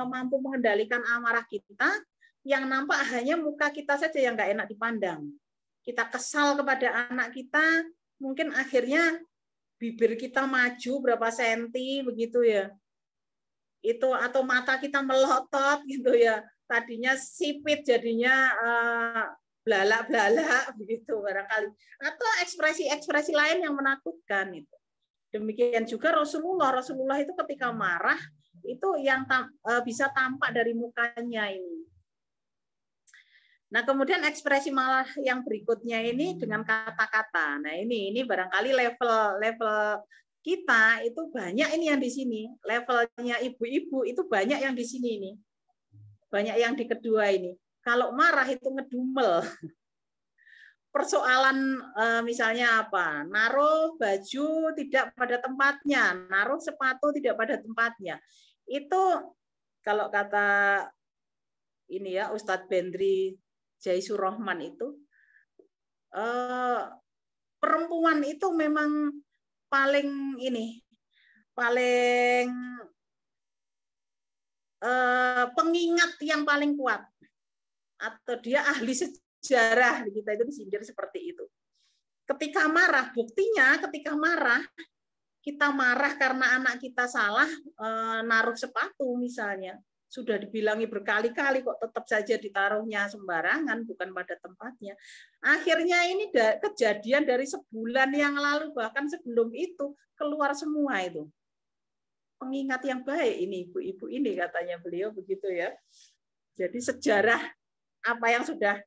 mampu mengendalikan amarah kita, yang nampak hanya muka kita saja yang nggak enak dipandang. Kita kesal kepada anak kita, mungkin akhirnya bibir kita maju berapa senti begitu ya. Itu atau mata kita melotot gitu ya. Tadinya sipit jadinya belalak-belalak begitu barangkali. Atau ekspresi-ekspresi lain yang menakutkan itu. Demikian juga Rasulullah itu ketika marah itu yang bisa tampak dari mukanya ini. Nah, kemudian ekspresi marah yang berikutnya ini dengan kata-kata. Nah, ini barangkali level kita itu banyak ini yang di sini. Levelnya ibu-ibu itu banyak yang di sini ini. Banyak yang di kedua ini. Kalau marah itu ngedumel. Persoalan misalnya apa? Naruh baju tidak pada tempatnya, naruh sepatu tidak pada tempatnya. Itu kalau kata ini ya Ustadz Bendri Jaisur Rahman itu perempuan itu memang paling pengingat yang paling kuat, atau dia ahli sejarah kita itu disindir seperti itu. Ketika marah, buktinya ketika marah kita marah karena anak kita salah naruh sepatu misalnya, sudah dibilangi berkali-kali kok tetap saja ditaruhnya sembarangan, bukan pada tempatnya. Akhirnya ini kejadian dari sebulan yang lalu, bahkan sebelum itu keluar semua itu. Pengingat yang baik ini ibu-ibu ini katanya beliau begitu ya. Jadi sejarah apa yang sudah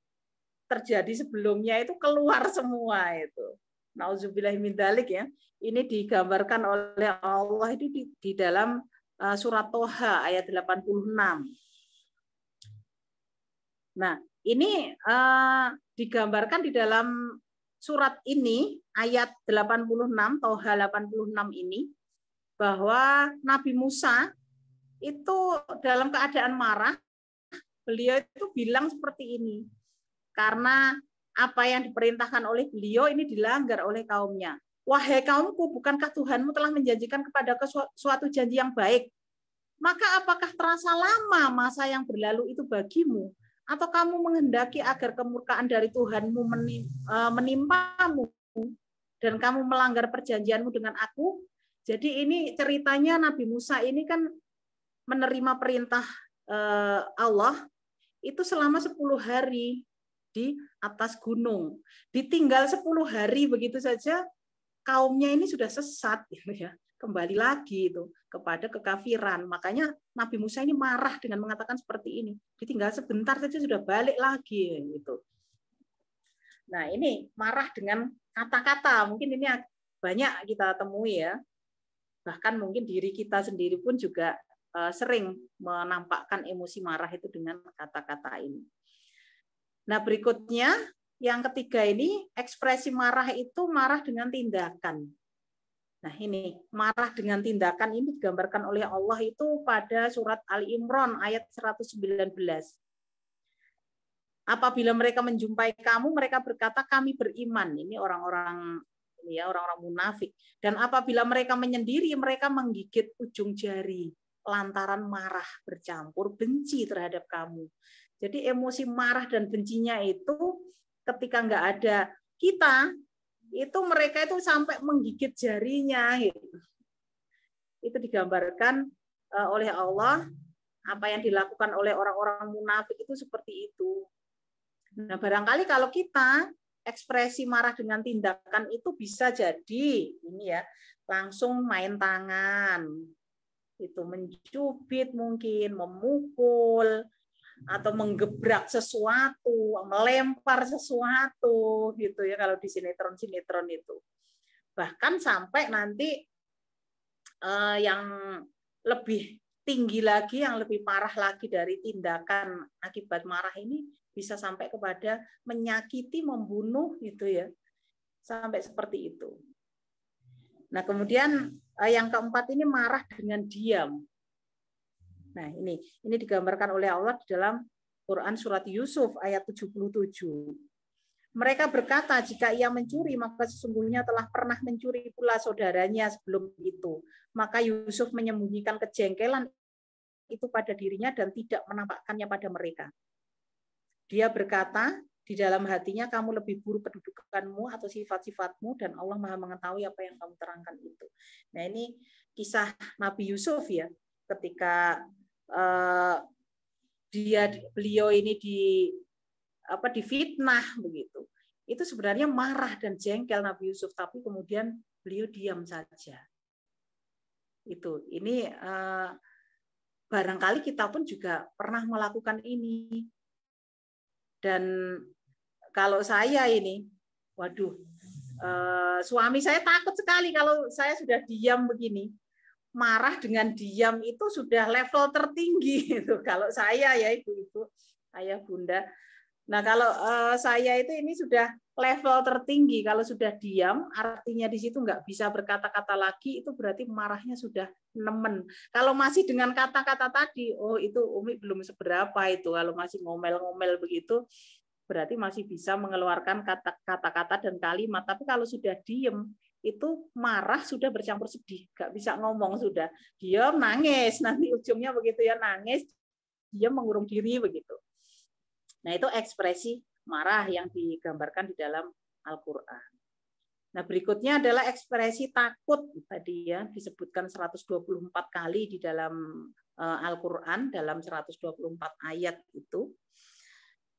terjadi sebelumnya itu keluar semua itu. Nauzubillah min dzalik ya. Ini digambarkan oleh Allah itu di dalam surat Toha ayat 86. Nah, ini digambarkan di dalam surat ini ayat 86 Toha 86 ini bahwa Nabi Musa itu dalam keadaan marah, beliau itu bilang seperti ini. Karena apa yang diperintahkan oleh beliau ini dilanggar oleh kaumnya. Wahai kaumku, bukankah Tuhanmu telah menjanjikan kepada suatu janji yang baik? Maka apakah terasa lama masa yang berlalu itu bagimu? Atau kamu menghendaki agar kemurkaan dari Tuhanmu menimpamu dan kamu melanggar perjanjianmu dengan aku? Jadi ini ceritanya Nabi Musa ini kan menerima perintah Allah itu selama 10 hari di atas gunung. Ditinggal 10 hari begitu saja kaumnya ini sudah sesat gitu ya. Kembali lagi itu kepada kekafiran. Makanya Nabi Musa ini marah dengan mengatakan seperti ini. Ditinggal sebentar saja sudah balik lagi gitu. Nah, ini marah dengan kata-kata. Mungkin ini banyak kita temui ya. Bahkan mungkin diri kita sendiri pun juga sering menampakkan emosi marah itu dengan kata-kata ini. Nah, berikutnya yang ketiga ini ekspresi marah itu marah dengan tindakan. Nah, ini marah dengan tindakan ini digambarkan oleh Allah itu pada surat Ali Imran ayat 119. Apabila mereka menjumpai kamu, mereka berkata kami beriman. Ini orang-orang munafik. Dan apabila mereka menyendiri, mereka menggigit ujung jari lantaran marah bercampur benci terhadap kamu. Jadi emosi marah dan bencinya itu ketika nggak ada kita, itu mereka itu sampai menggigit jarinya. Itu digambarkan oleh Allah, apa yang dilakukan oleh orang-orang munafik itu seperti itu. Nah, barangkali kalau kita ekspresi marah dengan tindakan itu bisa jadi ini ya, langsung main tangan. Itu mencubit mungkin, memukul, atau menggebrak sesuatu, melempar sesuatu gitu ya kalau di sinetron-sinetron itu. Bahkan sampai nanti yang lebih tinggi lagi, yang lebih parah lagi dari tindakan akibat marah ini bisa sampai kepada menyakiti, membunuh gitu ya. Sampai seperti itu. Nah, kemudian yang keempat ini marah dengan diam. Nah, ini digambarkan oleh Allah di dalam Quran surat Yusuf ayat 77. Mereka berkata, jika ia mencuri, maka sesungguhnya telah pernah mencuri pula saudaranya sebelum itu. Maka Yusuf menyembunyikan kejengkelan itu pada dirinya dan tidak menampakkannya pada mereka. Dia berkata, di dalam hatinya kamu lebih buruk kedudukanmu atau sifat-sifatmu dan Allah Maha mengetahui apa yang kamu terangkan itu. Nah, ini kisah Nabi Yusuf ya, ketika beliau ini difitnah begitu. Itu sebenarnya marah dan jengkel Nabi Yusuf, tapi kemudian beliau diam saja. Ini barangkali kita pun juga pernah melakukan ini. Dan kalau saya ini, waduh, suami saya takut sekali kalau saya sudah diam begini. Marah dengan diam itu sudah level tertinggi itu. Kalau saya ya ibu-ibu, ayah bunda. Nah kalau saya itu ini sudah level tertinggi. Kalau sudah diam, artinya di situ nggak bisa berkata-kata lagi. Itu berarti marahnya sudah nemen. Kalau masih dengan kata-kata tadi, oh itu Umi belum seberapa itu. Kalau masih ngomel-ngomel begitu, berarti masih bisa mengeluarkan kata-kata dan kalimat. Tapi kalau sudah diem, itu marah sudah bercampur sedih, nggak bisa ngomong sudah. Dia nangis, nanti ujungnya begitu ya, nangis, dia mengurung diri begitu. Nah itu ekspresi marah yang digambarkan di dalam Al-Quran. Nah berikutnya adalah ekspresi takut, tadi ya disebutkan 124 kali di dalam Al-Quran, dalam 124 ayat itu.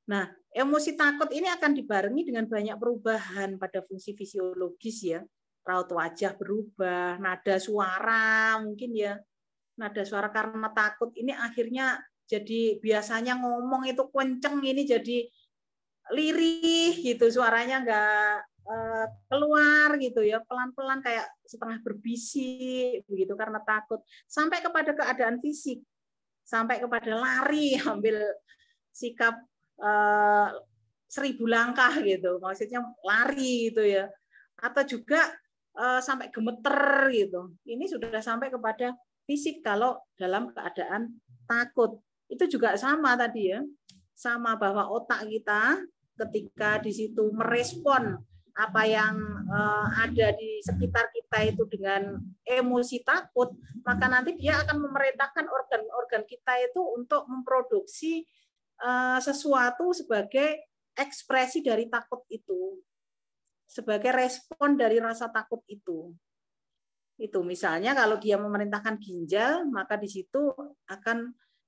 Nah, emosi takut ini akan dibarengi dengan banyak perubahan pada fungsi fisiologis ya. Raut wajah berubah, nada suara mungkin ya. Nada suara karena takut ini akhirnya jadi biasanya ngomong itu kenceng, ini jadi lirih gitu, suaranya nggak keluar gitu ya, pelan-pelan kayak setengah berbisik begitu karena takut. Sampai kepada keadaan fisik, sampai kepada lari, ambil sikap 1000 langkah gitu, maksudnya lari gitu ya, atau juga sampai gemeter gitu. Ini sudah sampai kepada fisik kalau dalam keadaan takut. Itu juga sama tadi ya, sama bahwa otak kita ketika di situ merespon apa yang ada di sekitar kita itu dengan emosi takut, maka nanti dia akan memerintahkan organ-organ kita itu untuk memproduksi sesuatu sebagai ekspresi dari takut itu, sebagai respon dari rasa takut itu. Itu misalnya kalau dia memerintahkan ginjal, maka di situ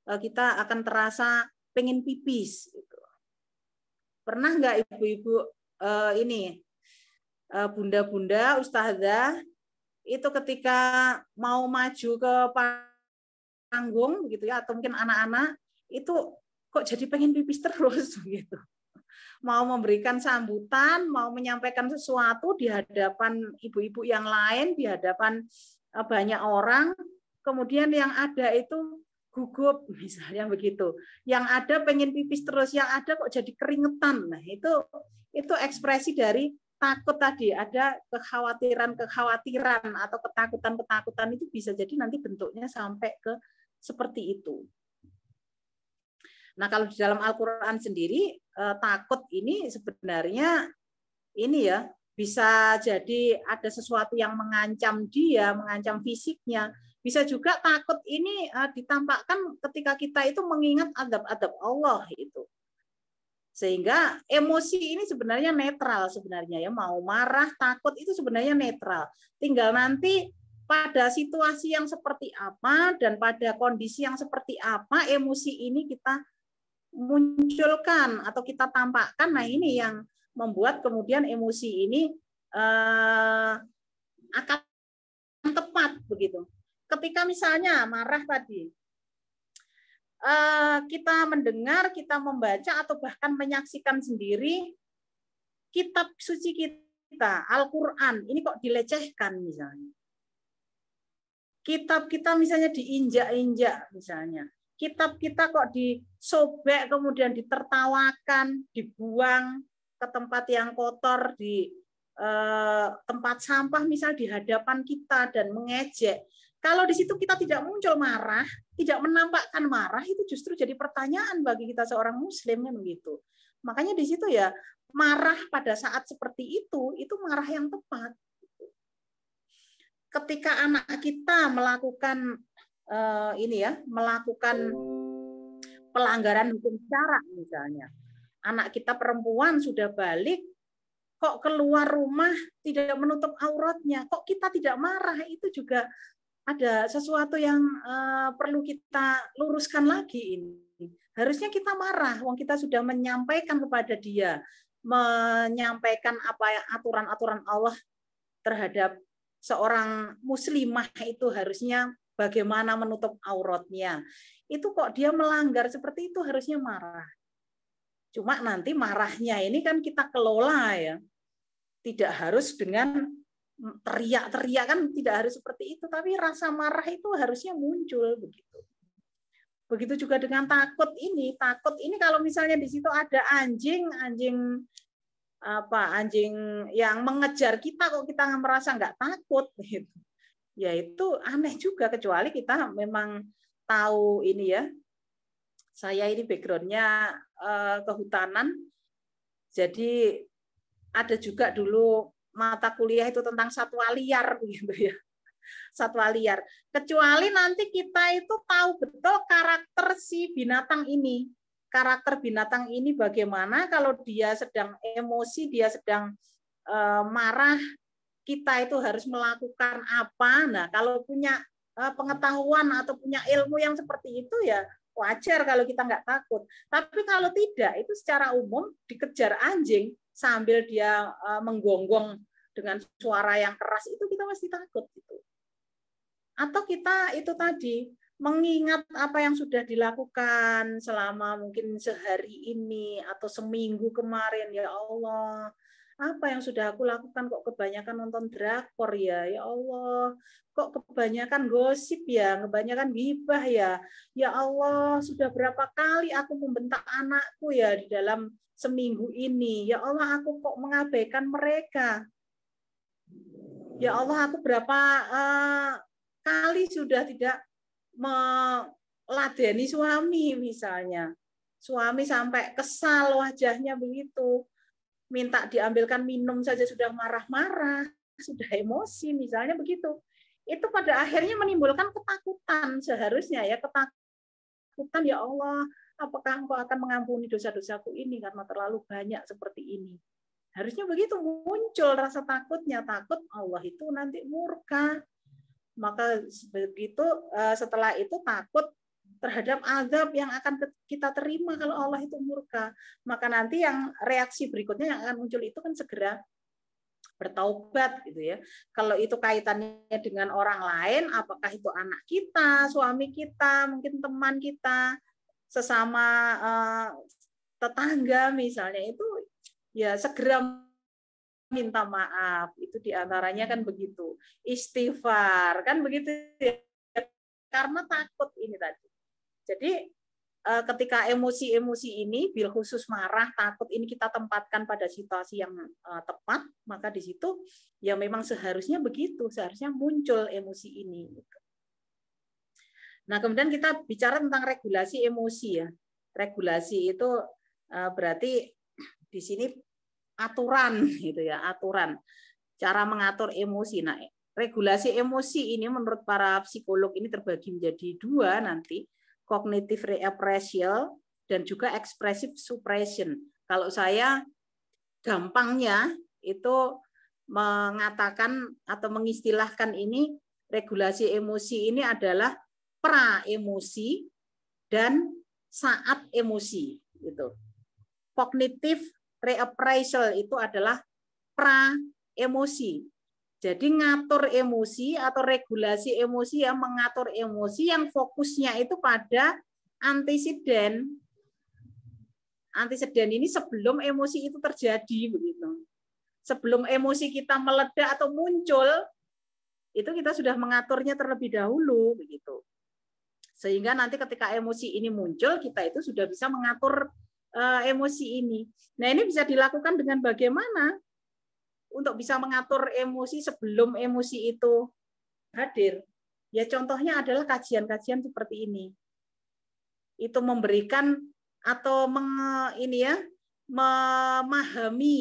kita akan terasa pengen pipis. Gitu. Pernah nggak ibu-ibu bunda-bunda, ustazah itu ketika mau maju ke panggung gitu ya, atau mungkin anak-anak itu kok jadi pengen pipis terus gitu. Mau memberikan sambutan, mau menyampaikan sesuatu di hadapan ibu-ibu yang lain, di hadapan banyak orang, kemudian yang ada itu gugup misalnya begitu. Yang ada pengen pipis terus, yang ada kok jadi keringetan. Nah, itu ekspresi dari takut tadi, ada kekhawatiran atau ketakutan itu bisa jadi nanti bentuknya sampai ke seperti itu. Nah, kalau di dalam Al-Quran sendiri, takut ini sebenarnya ini ya, bisa jadi ada sesuatu yang mengancam dia, mengancam fisiknya. Bisa juga takut ini ditampakkan ketika kita itu mengingat adab-adab Allah itu. Sehingga emosi ini sebenarnya netral sebenarnya ya, mau marah, takut itu sebenarnya netral. Tinggal nanti pada situasi yang seperti apa dan pada kondisi yang seperti apa emosi ini kita munculkan atau kita tampakkan. Nah ini yang membuat kemudian emosi ini akan tepat begitu. Ketika misalnya marah tadi, kita mendengar, kita membaca, atau bahkan menyaksikan sendiri kitab suci kita, Al-Quran, ini kok dilecehkan misalnya. Kitab kita misalnya diinjak-injak misalnya. Kitab kita kok disobek, kemudian ditertawakan, dibuang ke tempat yang kotor, di tempat sampah misal di hadapan kita dan mengejek. Kalau di situ kita tidak muncul marah, tidak menampakkan marah, itu justru jadi pertanyaan bagi kita seorang muslim, kan begitu. Makanya di situ ya, marah pada saat seperti itu marah yang tepat. Ketika anak kita melakukan melakukan pelanggaran hukum syara misalnya, anak kita perempuan sudah balik, kok keluar rumah tidak menutup auratnya, kok kita tidak marah, itu juga ada sesuatu yang perlu kita luruskan lagi ini. Harusnya kita marah, wong kita sudah menyampaikan kepada dia, menyampaikan apa aturan-aturan Allah terhadap seorang muslimah itu harusnya bagaimana menutup auratnya. Itu kok dia melanggar seperti itu, harusnya marah. Cuma nanti marahnya ini kan kita kelola ya. Tidak harus dengan teriak-teriak, kan tidak harus seperti itu, tapi rasa marah itu harusnya muncul begitu. Begitu juga dengan takut ini. Takut ini kalau misalnya di situ ada anjing yang mengejar kita, kok kita merasa nggak takut gitu. Ya itu aneh juga, kecuali kita memang tahu ini ya. Saya ini backgroundnya kehutanan, jadi ada juga dulu mata kuliah itu tentang satwa liar gitu ya. Satwa liar. Kecuali nanti kita itu tahu betul karakter si binatang ini. Karakter binatang ini bagaimana, kalau dia sedang emosi, dia sedang marah, kita itu harus melakukan apa. Nah, kalau punya pengetahuan atau punya ilmu yang seperti itu ya wajar kalau kita nggak takut. Tapi kalau tidak, itu secara umum dikejar anjing sambil dia menggonggong dengan suara yang keras, itu kita pasti takut gitu. Atau kita itu tadi mengingat apa yang sudah dilakukan selama mungkin sehari ini atau seminggu kemarin, ya Allah, apa yang sudah aku lakukan, kok kebanyakan nonton drakor ya Allah, kok kebanyakan gosip ya, kebanyakan gibah ya Allah, sudah berapa kali aku membentak anakku ya di dalam seminggu ini, ya Allah, aku kok mengabaikan mereka, ya Allah, aku berapa kali sudah tidak meladeni suami misalnya. Suami sampai kesal wajahnya begitu. Minta diambilkan minum saja sudah marah-marah, sudah emosi misalnya begitu. Itu pada akhirnya menimbulkan ketakutan seharusnya ya, ketakutan, ya Allah, apakah Engkau akan mengampuni dosa-dosaku ini karena terlalu banyak seperti ini. Harusnya begitu muncul rasa takutnya, takut Allah itu nanti murka. Maka begitu setelah itu takut terhadap azab yang akan kita terima kalau Allah itu murka. Maka nanti yang reaksi berikutnya yang akan muncul itu kan segera bertaubat gitu ya. Kalau itu kaitannya dengan orang lain, apakah itu anak kita, suami kita, mungkin teman kita, sesama tetangga misalnya, itu ya segera minta maaf, itu diantaranya kan begitu, istighfar kan begitu ya, karena takut ini tadi. Jadi ketika emosi-emosi ini, bil khusus marah, takut ini kita tempatkan pada situasi yang tepat, maka di situ ya memang seharusnya begitu, seharusnya muncul emosi ini. Nah, kemudian kita bicara tentang regulasi emosi ya. Regulasi itu berarti di sini aturan gitu ya, aturan cara mengatur emosi. Nah, regulasi emosi ini menurut para psikolog ini terbagi menjadi dua nanti, cognitive reappraisal dan juga expressive suppression. Kalau saya gampangnya itu mengatakan atau mengistilahkan ini, regulasi emosi ini adalah pra emosi dan saat emosi gitu. Cognitive reappraisal itu adalah pra emosi. Jadi ngatur emosi atau regulasi emosi yang mengatur emosi yang fokusnya itu pada Antisiden ini sebelum emosi itu terjadi begitu. Sebelum emosi kita meledak atau muncul, itu kita sudah mengaturnya terlebih dahulu begitu. Sehingga nanti ketika emosi ini muncul, kita itu sudah bisa mengatur emosi ini. Nah, ini bisa dilakukan dengan bagaimana? Untuk bisa mengatur emosi sebelum emosi itu hadir. Ya contohnya adalah kajian-kajian seperti ini. Itu memberikan atau memahami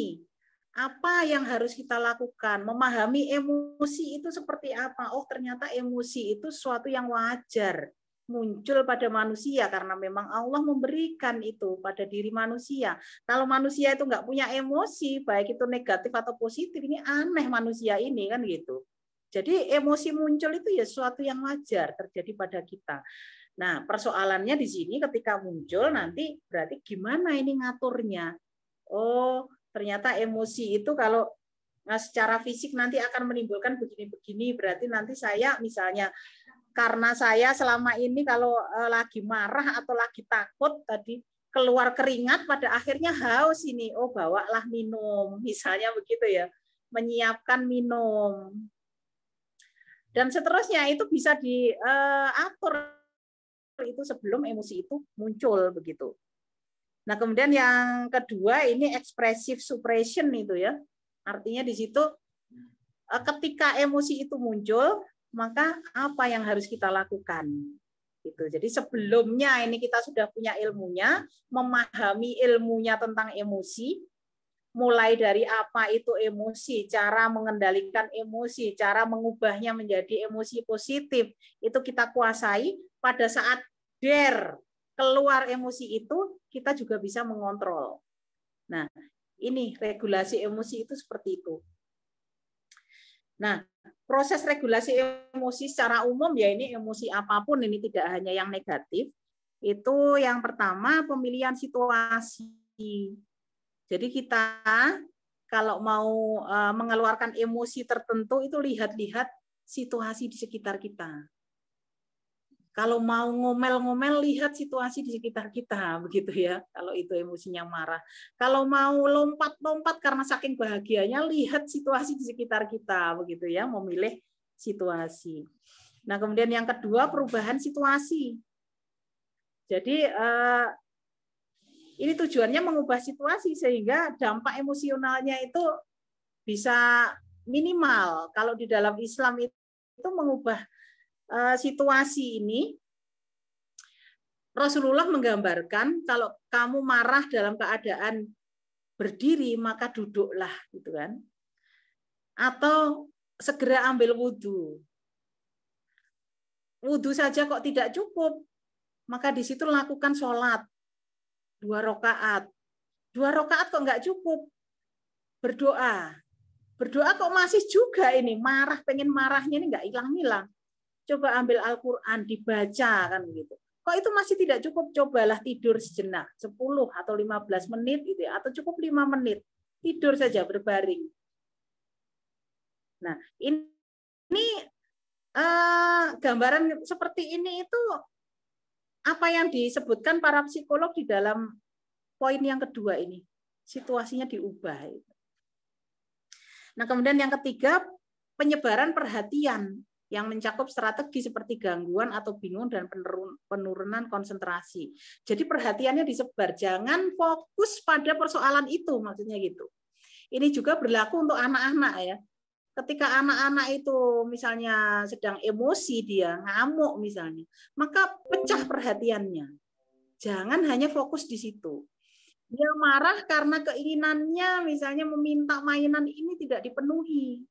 apa yang harus kita lakukan, memahami emosi itu seperti apa. Oh, ternyata emosi itu sesuatu yang wajar muncul pada manusia karena memang Allah memberikan itu pada diri manusia. Kalau manusia itu nggak punya emosi, baik itu negatif atau positif, ini aneh manusia ini kan gitu. Jadi emosi muncul itu ya sesuatu yang wajar terjadi pada kita. Nah, persoalannya di sini ketika muncul nanti berarti gimana ini ngaturnya? Oh, ternyata emosi itu kalau secara fisik nanti akan menimbulkan begini-begini, berarti nanti saya misalnya karena saya selama ini kalau lagi marah atau lagi takut tadi keluar keringat pada akhirnya haus ini, oh bawalah minum, misalnya begitu ya, menyiapkan minum. Dan seterusnya itu bisa diatur itu sebelum emosi itu muncul begitu. Nah, kemudian yang kedua ini expressive suppression itu ya. Artinya di situ ketika emosi itu muncul, maka apa yang harus kita lakukan? Gitu. Jadi sebelumnya ini kita sudah punya ilmunya, memahami ilmunya tentang emosi, mulai dari apa itu emosi, cara mengendalikan emosi, cara mengubahnya menjadi emosi positif, itu kita kuasai. Pada saat keluar emosi itu, kita juga bisa mengontrol. Nah, ini regulasi emosi itu seperti itu. Nah, proses regulasi emosi secara umum ya ini emosi apapun, ini tidak hanya yang negatif. Itu yang pertama pemilihan situasi. Jadi kita kalau mau mengeluarkan emosi tertentu itu lihat-lihat situasi di sekitar kita. Kalau mau ngomel-ngomel, lihat situasi di sekitar kita, begitu ya. Kalau itu emosinya marah. Kalau mau lompat-lompat karena saking bahagianya, lihat situasi di sekitar kita, begitu ya. Memilih situasi. Nah, kemudian yang kedua perubahan situasi. Jadi ini tujuannya mengubah situasi sehingga dampak emosionalnya itu bisa minimal. Kalau di dalam Islam itu mengubah situasi ini, Rasulullah menggambarkan kalau kamu marah dalam keadaan berdiri maka duduklah, gitu kan? Atau segera ambil wudhu. Wudhu saja kok tidak cukup, maka di situ lakukan sholat 2 rakaat. 2 rakaat kok nggak cukup, berdoa. Berdoa kok masih juga ini marah, pengen marahnya ini nggak hilang-hilang. Coba ambil Al-Quran, dibaca kan gitu. Kok itu masih tidak cukup, cobalah tidur sejenak, 10 atau 15 menit gitu ya, atau cukup 5 menit. Tidur saja berbaring. Nah, ini gambaran seperti ini itu apa yang disebutkan para psikolog di dalam poin yang kedua ini. Situasinya diubah. Nah, kemudian yang ketiga, penyebaran perhatian yang mencakup strategi seperti gangguan atau bingung dan penurunan konsentrasi. Jadi perhatiannya disebar, jangan fokus pada persoalan itu, maksudnya gitu. Ini juga berlaku untuk anak-anak ya. Ketika anak-anak itu misalnya sedang emosi, dia ngamuk misalnya, maka pecah perhatiannya. Jangan hanya fokus di situ. Dia marah karena keinginannya misalnya meminta mainan ini tidak dipenuhi.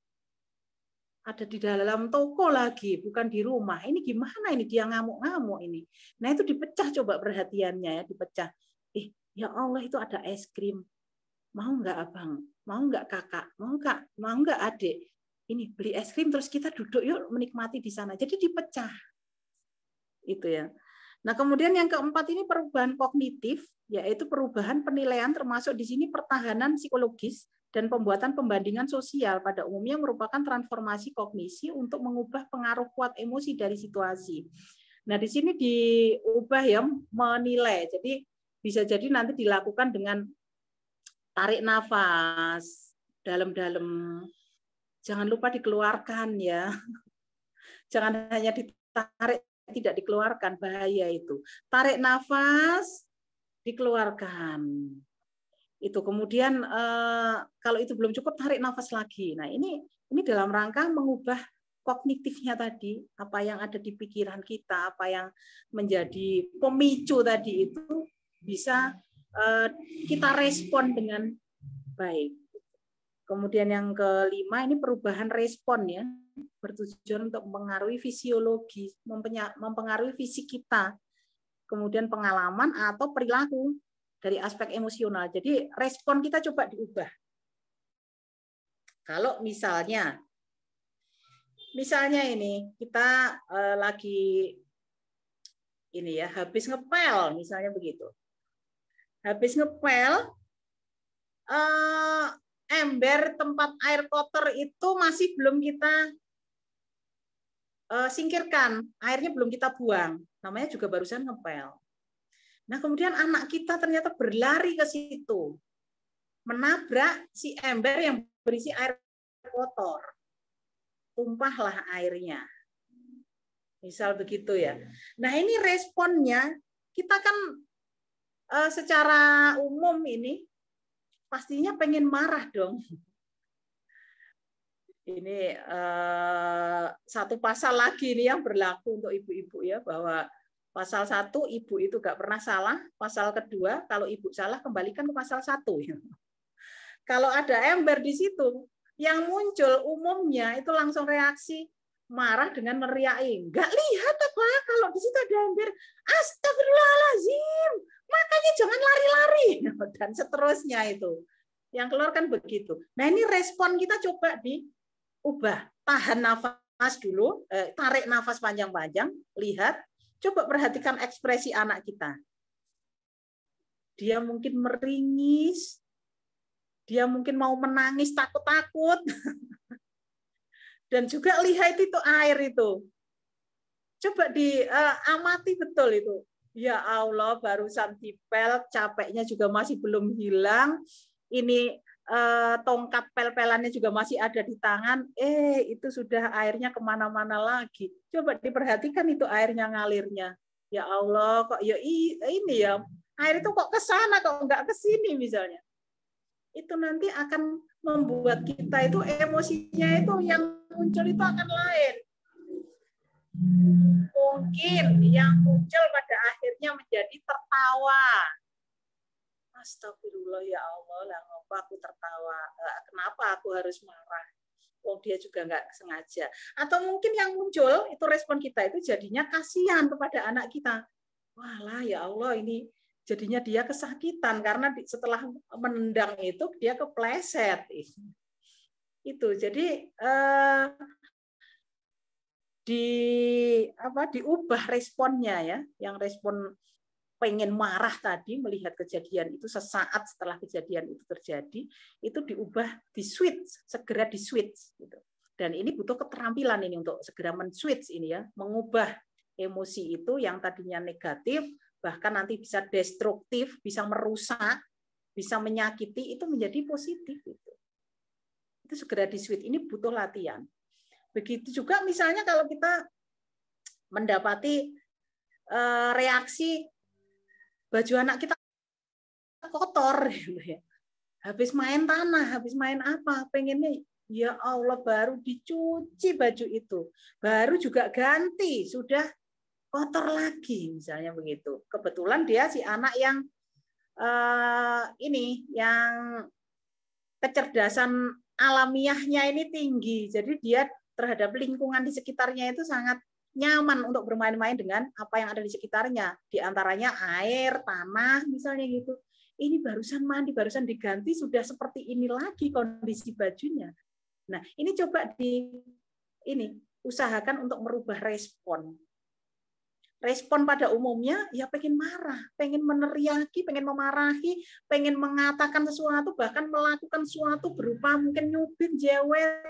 Ada di dalam toko lagi, bukan di rumah. Ini gimana ini dia ngamuk-ngamuk ini. Nah itu dipecah coba perhatiannya ya, dipecah. Ya Allah itu ada es krim. Mau nggak abang? Mau nggak kakak? Mau nggak adik? Ini beli es krim terus kita duduk yuk menikmati di sana. Jadi dipecah. Itu ya. Nah kemudian yang keempat ini perubahan kognitif, yaitu perubahan penilaian termasuk di sini pertahanan psikologis dan pembuatan pembandingan sosial pada umumnya merupakan transformasi kognisi untuk mengubah pengaruh kuat emosi dari situasi. Nah, di sini diubah ya menilai. Jadi bisa jadi nanti dilakukan dengan tarik nafas dalam-dalam. Jangan lupa dikeluarkan ya. Jangan hanya ditarik tidak dikeluarkan, bahaya itu. Tarik nafas, dikeluarkan. Itu kemudian kalau itu belum cukup tarik nafas lagi. Nah, ini dalam rangka mengubah kognitifnya tadi, apa yang ada di pikiran kita, apa yang menjadi pemicu tadi itu bisa kita respon dengan baik. Kemudian yang kelima ini perubahan respon ya, bertujuan untuk mempengaruhi fisiologi, mempengaruhi fisik kita, kemudian pengalaman atau perilaku dari aspek emosional. Jadi respon kita coba diubah. Kalau misalnya ini kita lagi ini ya, habis ngepel misalnya begitu. Habis ngepel ember tempat air kotor itu masih belum kita singkirkan, airnya belum kita buang, namanya juga barusan ngepel. Nah, kemudian anak kita ternyata berlari ke situ, menabrak si ember yang berisi air kotor, tumpahlah airnya. Misal begitu ya. Nah, ini responnya kita kan secara umum ini pastinya pengen marah dong. Ini satu pasal lagi nih yang berlaku untuk ibu-ibu ya, bahwa pasal 1 ibu itu nggak pernah salah, pasal kedua kalau ibu salah kembalikan ke pasal 1. Kalau ada ember di situ, yang muncul umumnya itu langsung reaksi marah dengan meriai. Nggak lihat apa kalau di situ ada ember, astagfirullahaladzim, makanya jangan lari-lari dan seterusnya itu. Yang keluar kan begitu. Nah, ini respon kita coba diubah. Tahan nafas dulu, tarik nafas panjang-panjang, lihat, coba perhatikan ekspresi anak kita. Dia mungkin meringis, dia mungkin mau menangis takut-takut. Dan juga lihat itu air itu. Coba diamati betul itu. Ya Allah, barusan dipel, capeknya juga masih belum hilang. Ini tongkat pel-pelannya juga masih ada di tangan. Itu sudah airnya kemana-mana lagi. Coba diperhatikan itu airnya ngalirnya. Ya Allah, kok ya ini ya, air itu kok ke sana, kok nggak ke sini misalnya. Itu nanti akan membuat kita itu emosinya itu yang muncul itu akan lain. Mungkin yang muncul pada akhirnya menjadi tertawa. Astagfirullah ya Allah, lah ngapa aku tertawa? Kenapa aku harus marah? Oh, dia juga nggak sengaja. Atau mungkin yang muncul itu respon kita itu jadinya kasihan kepada anak kita. Walah ya Allah, ini jadinya dia kesakitan karena setelah menendang itu dia kepleset. Itu jadi diubah responnya ya, yang respon pengen marah tadi melihat kejadian itu sesaat setelah kejadian itu terjadi, itu diubah, di-switch, segera di-switch gitu. Dan ini butuh keterampilan ini untuk segera men-switch ini ya, mengubah emosi itu yang tadinya negatif bahkan nanti bisa destruktif, bisa merusak, bisa menyakiti, itu menjadi positif gitu. Itu segera di-switch, ini butuh latihan. Begitu juga misalnya kalau kita mendapati reaksi baju anak kita kotor gitu ya. Habis main tanah, habis main apa, pengennya ya Allah baru dicuci baju itu, baru juga ganti, sudah kotor lagi misalnya begitu. Kebetulan dia si anak yang yang kecerdasan alamiahnya ini tinggi, jadi dia terhadap lingkungan di sekitarnya itu sangat nyaman untuk bermain-main dengan apa yang ada di sekitarnya, di antaranya air, tanah misalnya gitu. Ini barusan mandi, barusan diganti, sudah seperti ini lagi kondisi bajunya. Nah, ini coba usahakan untuk merubah respon. Respon pada umumnya ya pengen marah, pengen meneriaki, pengen memarahi, pengen mengatakan sesuatu, bahkan melakukan sesuatu berupa mungkin nyubit, jewer.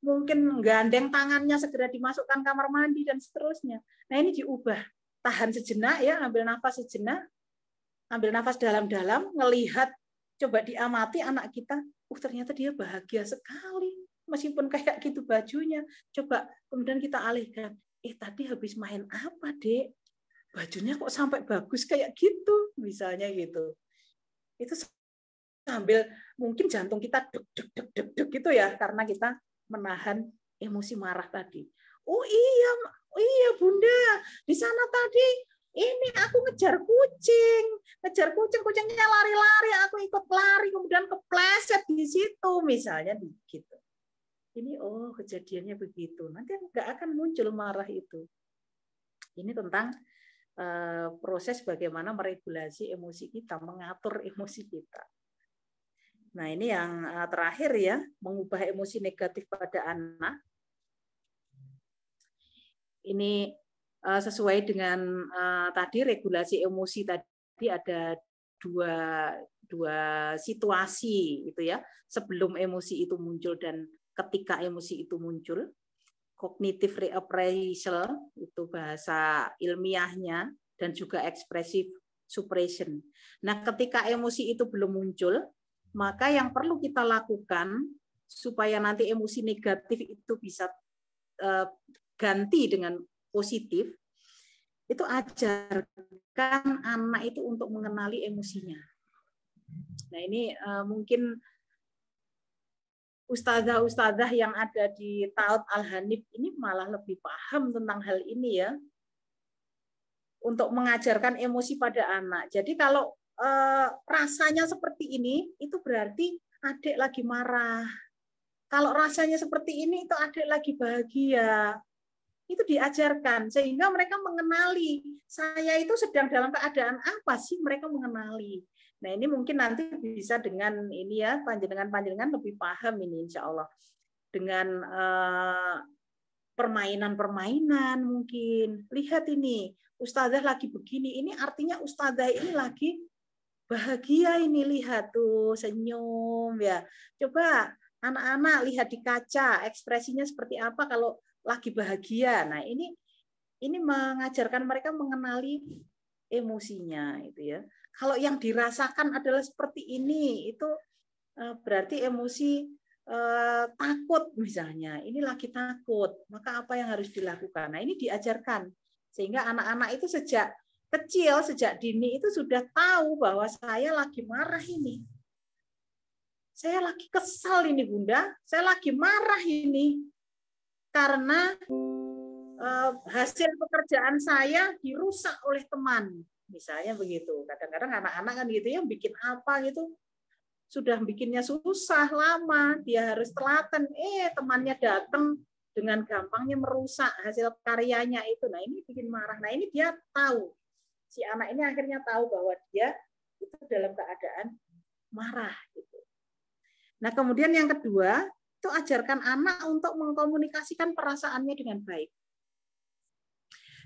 mungkin gandeng tangannya segera dimasukkan kamar mandi dan seterusnya. Nah, ini diubah. Tahan sejenak ya, ambil nafas sejenak. Ambil nafas dalam-dalam, ngelihat, coba diamati anak kita, ternyata dia bahagia sekali. Meskipun kayak gitu bajunya. Coba kemudian kita alihkan. Tadi habis main apa, Dek? Bajunya kok sampai bagus kayak gitu, misalnya gitu. Itu sambil mungkin jantung kita deg deg deg deg deg gitu ya, karena kita menahan emosi marah tadi. Oh iya Bunda, di sana tadi ini aku ngejar kucing, kucingnya lari-lari, aku ikut lari, kemudian kepleset di situ, misalnya gitu. Ini kejadiannya begitu, nanti nggak akan muncul marah itu. Ini tentang proses bagaimana meregulasi emosi kita, mengatur emosi kita. Nah, ini yang terakhir ya, mengubah emosi negatif pada anak. Ini sesuai dengan tadi regulasi emosi tadi ada dua situasi itu ya, sebelum emosi itu muncul dan ketika emosi itu muncul. Cognitive reappraisal itu bahasa ilmiahnya, dan juga expressive suppression. Nah, ketika emosi itu belum muncul, maka yang perlu kita lakukan supaya nanti emosi negatif itu bisa ganti dengan positif, itu ajarkan anak itu untuk mengenali emosinya. Nah, ini mungkin ustadzah-ustadzah yang ada di Taut Al-Hanif ini malah lebih paham tentang hal ini ya, untuk mengajarkan emosi pada anak. Jadi kalau rasanya seperti ini, itu berarti adik lagi marah. Kalau rasanya seperti ini, itu adik lagi bahagia. Itu diajarkan sehingga mereka mengenali saya itu sedang dalam keadaan apa sih, mereka mengenali. Nah, ini mungkin nanti bisa dengan ini ya, panjenengan lebih paham ini insya Allah. Dengan permainan-permainan mungkin. Lihat ini, ustadzah lagi begini, ini artinya ustadzah ini lagi bahagia ini, lihat tuh, senyum ya. Coba anak-anak lihat di kaca, ekspresinya seperti apa kalau lagi bahagia. Nah, ini mengajarkan mereka mengenali emosinya itu ya. Kalau yang dirasakan adalah seperti ini, itu berarti emosi takut misalnya. Ini lagi takut, maka apa yang harus dilakukan? Nah, ini diajarkan sehingga anak-anak itu sejak kecil, sejak dini itu sudah tahu bahwa saya lagi marah ini. Saya lagi kesal ini Bunda, saya lagi marah ini. Karena hasil pekerjaan saya dirusak oleh teman. Misalnya begitu. Kadang-kadang anak-anak kan gitu ya, bikin apa gitu, sudah bikinnya susah, lama, dia harus telaten, temannya datang dengan gampangnya merusak hasil karyanya itu. Nah, ini bikin marah. Nah, ini dia tahu. Si anak ini akhirnya tahu bahwa dia itu dalam keadaan marah gitu. Nah, kemudian yang kedua, itu ajarkan anak untuk mengkomunikasikan perasaannya dengan baik.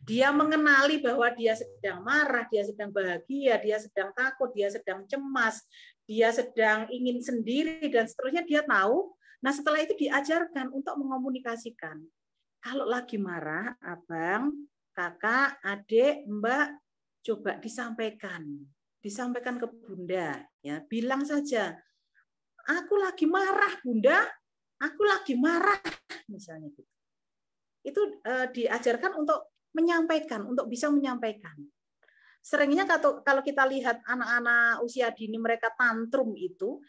Dia mengenali bahwa dia sedang marah, dia sedang bahagia, dia sedang takut, dia sedang cemas, dia sedang ingin sendiri, dan seterusnya dia tahu. Nah, setelah itu diajarkan untuk mengomunikasikan. Kalau lagi marah, abang, kakak, adik, mbak, coba disampaikan. Disampaikan ke Bunda. Ya, bilang saja, aku lagi marah, Bunda. Aku lagi marah, misalnya gitu. Itu diajarkan untuk menyampaikan, untuk bisa menyampaikan. Seringnya kalau kita lihat anak-anak usia dini mereka tantrum itu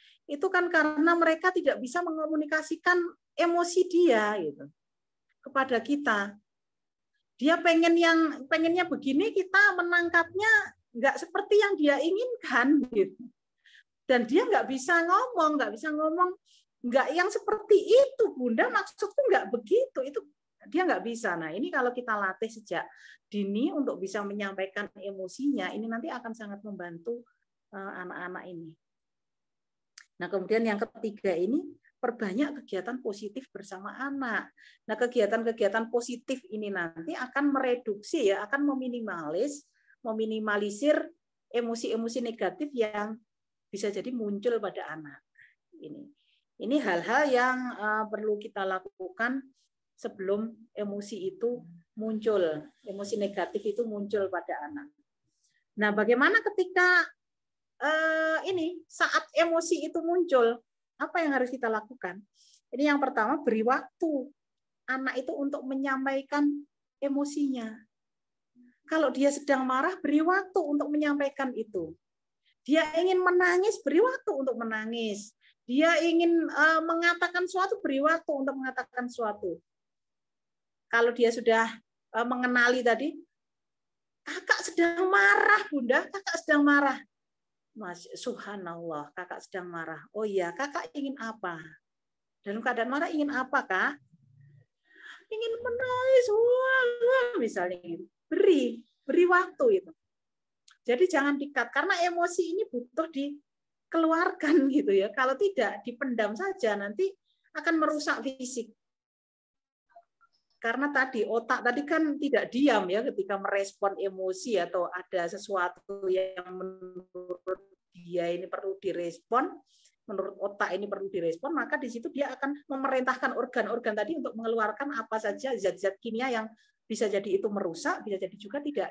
kan karena mereka tidak bisa mengomunikasikan emosi dia gitu kepada kita. Dia pengennya begini, kita menangkapnya nggak seperti yang dia inginkan gitu. Dan dia nggak bisa ngomong, nggak yang seperti itu Bunda, maksudku nggak begitu, itu dia nggak bisa. Nah, ini kalau kita latih sejak dini untuk bisa menyampaikan emosinya, ini nanti akan sangat membantu anak-anak ini. Nah, kemudian yang ketiga ini, perbanyak kegiatan positif bersama anak. Nah, kegiatan-kegiatan positif ini nanti akan mereduksi ya, akan meminimalisir emosi-emosi negatif yang bisa jadi muncul pada anak. Ini. Ini hal-hal yang perlu kita lakukan sebelum emosi itu muncul, emosi negatif itu muncul pada anak. Nah, bagaimana ketika saat emosi itu muncul, apa yang harus kita lakukan? Ini yang pertama, beri waktu anak itu untuk menyampaikan emosinya. Kalau dia sedang marah, beri waktu untuk menyampaikan itu. Dia ingin menangis, beri waktu untuk menangis. Dia ingin mengatakan suatu, beri waktu untuk mengatakan suatu. Kalau dia sudah mengenali tadi, kakak sedang marah, Bunda, kakak sedang marah. Mas, subhanallah, kakak sedang marah. Oh iya, kakak ingin apa? Dalam keadaan marah ingin apa, Kak? Ingin menangis, misalnya gitu. Beri waktu itu. Jadi jangan di-cut, karena emosi ini butuh dikeluarkan gitu ya. Kalau tidak, dipendam saja, nanti akan merusak fisik. Karena tadi otak tadi kan tidak diam ya ketika merespon emosi atau ada sesuatu yang menurut dia ini perlu direspon, menurut otak ini perlu direspon, maka di situ dia akan memerintahkan organ-organ tadi untuk mengeluarkan apa saja zat-zat kimia yang bisa jadi itu merusak, bisa jadi juga tidak.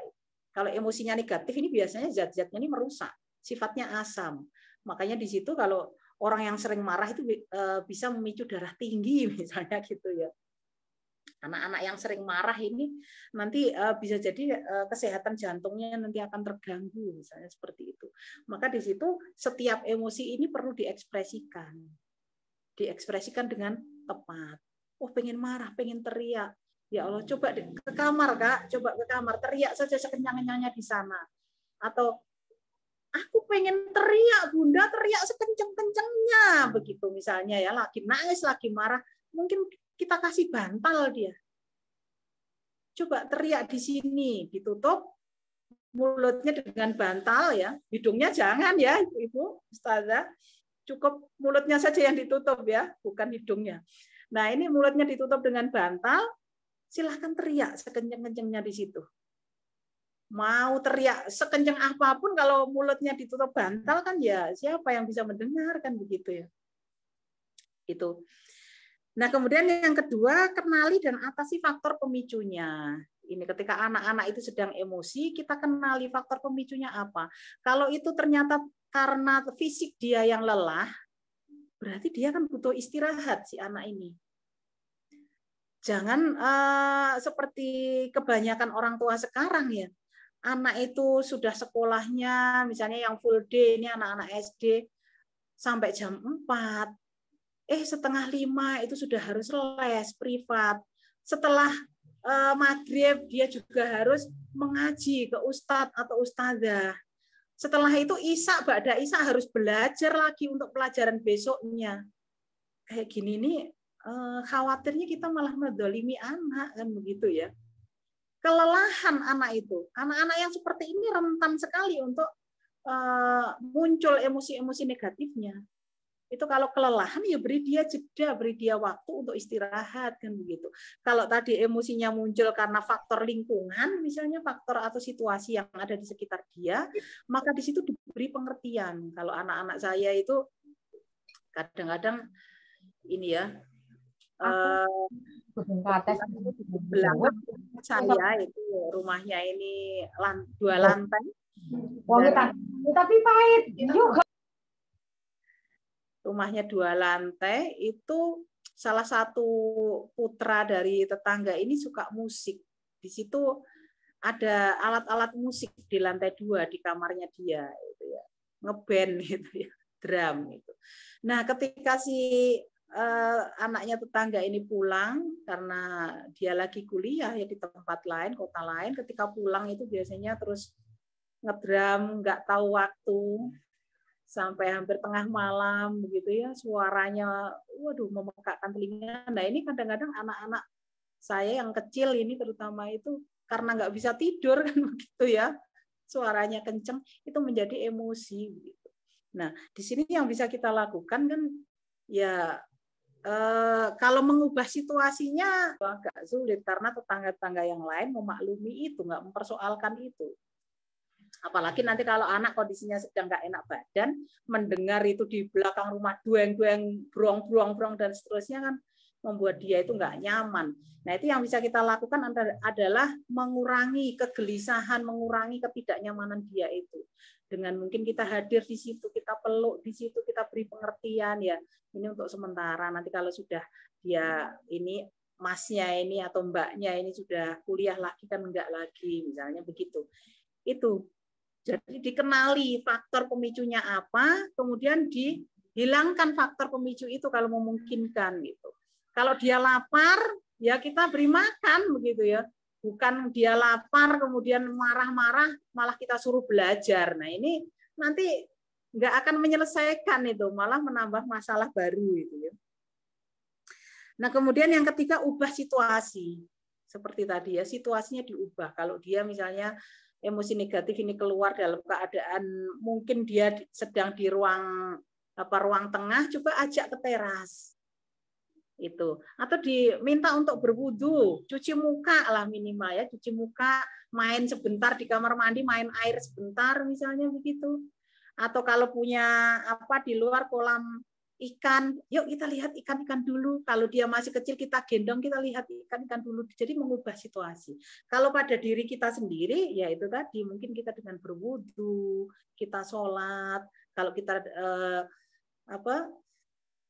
Kalau emosinya negatif ini biasanya zat-zatnya ini merusak, sifatnya asam. Makanya di situ kalau orang yang sering marah itu bisa memicu darah tinggi misalnya gitu ya. Anak-anak yang sering marah ini nanti bisa jadi kesehatan jantungnya nanti akan terganggu, misalnya seperti itu. Maka di situ setiap emosi ini perlu diekspresikan dengan tepat. Oh, pengen marah, pengen teriak. Ya Allah, coba ke kamar, Kak, coba ke kamar, teriak saja sekencang-kencangnya di sana. Atau aku pengen teriak, Bunda, teriak sekencang-kencangnya, begitu misalnya ya, lagi nangis, lagi marah, mungkin kita kasih bantal dia. Coba teriak di sini, ditutup mulutnya dengan bantal ya. Hidungnya jangan ya, Ibu, Ustazah. Cukup mulutnya saja yang ditutup ya, bukan hidungnya. Nah, ini mulutnya ditutup dengan bantal, silahkan teriak sekencang-kencangnya di situ. Mau teriak sekencang apapun kalau mulutnya ditutup bantal kan ya siapa yang bisa mendengar kan begitu ya. Itu. Nah, kemudian yang kedua, kenali dan atasi faktor pemicunya. Ini ketika anak-anak itu sedang emosi, kita kenali faktor pemicunya apa. Kalau itu ternyata karena fisik dia yang lelah, berarti dia kan butuh istirahat si anak ini. Jangan seperti kebanyakan orang tua sekarang ya. Anak itu sudah sekolahnya, misalnya yang full day, ini anak-anak SD, sampai jam 4. Setengah 5 itu sudah harus les privat. Setelah maghrib dia juga harus mengaji ke ustadz atau ustadzah. Setelah itu ba'da isya harus belajar lagi untuk pelajaran besoknya. Kayak gini nih khawatirnya kita malah mendolimi anak kan begitu ya. Kelelahan anak itu, anak-anak yang seperti ini rentan sekali untuk muncul emosi-emosi negatifnya. Itu kalau kelelahan ya beri dia jeda, beri dia waktu untuk istirahat kan begitu. Kalau tadi emosinya muncul karena faktor lingkungan, misalnya faktor atau situasi yang ada di sekitar dia, maka di situ diberi pengertian. Kalau anak-anak saya itu kadang-kadang ini ya belakang saya itu rumahnya ini 2 lantai. Tapi pahit juga. Rumahnya 2 lantai, itu salah satu putra dari tetangga ini suka musik. Di situ ada alat-alat musik di lantai 2 di kamarnya dia, itu ya, ngeband gitu ya, drum itu. Nah, ketika si anaknya tetangga ini pulang karena dia lagi kuliah ya di tempat lain, kota lain, ketika pulang itu biasanya terus ngedrum, nggak tahu waktu. Sampai hampir tengah malam begitu ya, suaranya waduh memekakkan telinga. Nah, ini kadang-kadang anak-anak saya yang kecil ini terutama itu karena nggak bisa tidur kan begitu ya, suaranya kenceng, itu menjadi emosi gitu. Nah, di sini yang bisa kita lakukan kan ya kalau mengubah situasinya agak sulit karena tetangga-tetangga yang lain memaklumi itu, nggak mempersoalkan itu. Apalagi nanti kalau anak kondisinya sedang nggak enak badan, mendengar itu di belakang rumah dueng-dueng, brong-brong dan seterusnya kan membuat dia itu nggak nyaman. Nah itu yang bisa kita lakukan adalah mengurangi kegelisahan, mengurangi ketidaknyamanan dia itu. Dengan mungkin kita hadir di situ, kita peluk di situ, kita beri pengertian ya. Ini untuk sementara. Nanti kalau sudah dia ini masnya ini atau mbaknya ini sudah kuliah lagi kan enggak lagi, misalnya begitu. Itu. Jadi dikenali faktor pemicunya apa, kemudian dihilangkan faktor pemicu itu kalau memungkinkan gitu. Kalau dia lapar, ya kita beri makan begitu ya. Bukan dia lapar kemudian marah-marah malah kita suruh belajar. Nah, ini nanti nggak akan menyelesaikan itu, malah menambah masalah baru itu ya. Nah, kemudian yang ketiga ubah situasi. Seperti tadi ya, situasinya diubah. Kalau dia misalnya emosi negatif ini keluar dalam keadaan mungkin dia sedang di ruang tengah, coba ajak ke teras itu, atau diminta untuk berwudu, cuci muka lah minimal ya, cuci muka, main sebentar di kamar mandi, main air sebentar misalnya begitu. Atau kalau punya di luar kolam ikan, yuk kita lihat ikan-ikan dulu. Kalau dia masih kecil kita gendong, kita lihat ikan-ikan dulu. Jadi mengubah situasi. Kalau pada diri kita sendiri, ya itu tadi mungkin kita dengan berwudu, kita sholat. Kalau kita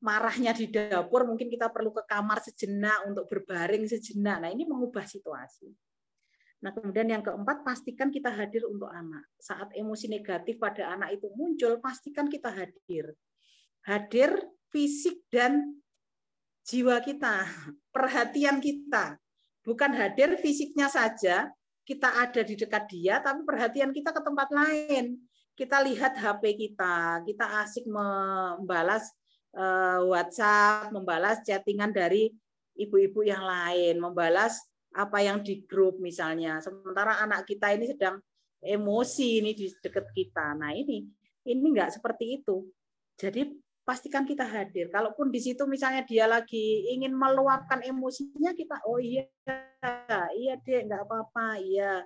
marahnya di dapur, mungkin kita perlu ke kamar sejenak untuk berbaring sejenak. Nah ini mengubah situasi. Nah kemudian yang keempat, pastikan kita hadir untuk anak. Saat emosi negatif pada anak itu muncul, pastikan kita hadir. Hadir fisik dan jiwa kita, perhatian kita. Bukan hadir fisiknya saja, kita ada di dekat dia, tapi perhatian kita ke tempat lain. Kita lihat HP kita asik membalas WhatsApp, membalas chattingan dari ibu-ibu yang lain, membalas apa yang di grup misalnya. Sementara anak kita ini sedang emosi ini di dekat kita. Nah ini nggak seperti itu. Jadi pastikan kita hadir. Kalaupun di situ misalnya dia lagi ingin meluapkan emosinya, kita iya Dek, nggak apa-apa, iya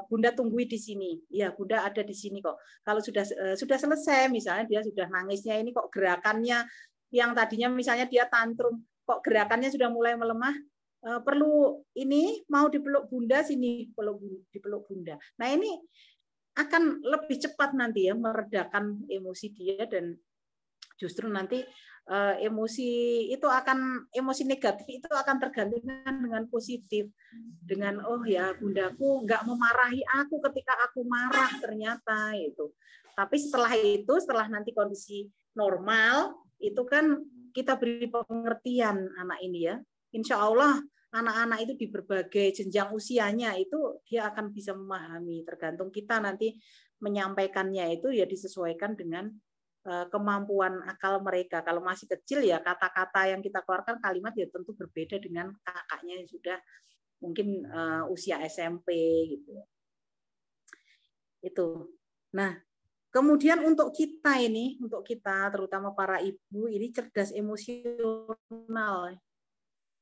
Bunda tunggui di sini, iya Bunda ada di sini kok. Kalau sudah selesai, misalnya dia sudah nangisnya ini kok gerakannya yang tadinya misalnya dia tantrum, kok gerakannya sudah mulai melemah, perlu ini mau dipeluk Bunda sini, dipeluk Bunda. Nah ini akan lebih cepat nanti ya meredakan emosi dia dan justru nanti emosi negatif itu akan tergantikan dengan positif, dengan oh ya bundaku nggak memarahi aku ketika aku marah ternyata itu. Tapi setelah nanti kondisi normal itu kan kita beri pengertian anak ini ya. Insya Allah anak-anak itu di berbagai jenjang usianya itu dia akan bisa memahami. Tergantung kita nanti menyampaikannya itu ya disesuaikan dengan kemampuan akal mereka. Kalau masih kecil ya kata-kata yang kita keluarkan kalimat ya tentu berbeda dengan kakaknya yang sudah mungkin usia SMP gitu. Itu. Nah, kemudian untuk kita terutama para ibu ini cerdas emosional.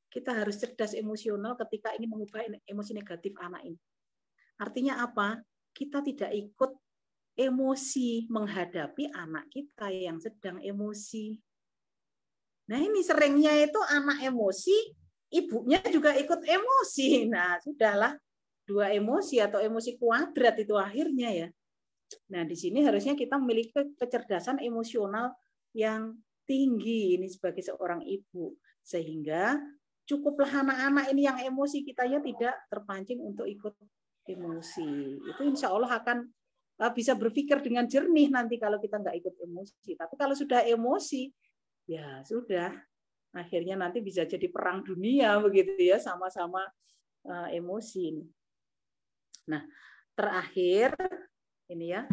Kita harus cerdas emosional ketika ingin mengubah emosi negatif anak ini. Artinya apa? Kita tidak ikut emosi menghadapi anak kita yang sedang emosi. Nah ini seringnya itu anak emosi, ibunya juga ikut emosi. Nah sudahlah, dua emosi atau emosi kuadrat itu akhirnya ya. Nah di sini harusnya kita memiliki kecerdasan emosional yang tinggi ini sebagai seorang ibu. Sehingga cukuplah anak-anak ini yang emosi kita ya tidak terpancing untuk ikut emosi. Itu insya Allah akan bisa berpikir dengan jernih nanti kalau kita nggak ikut emosi. Tapi kalau sudah emosi, ya sudah. Akhirnya nanti bisa jadi perang dunia begitu ya, sama-sama emosi. Nah, terakhir ini ya,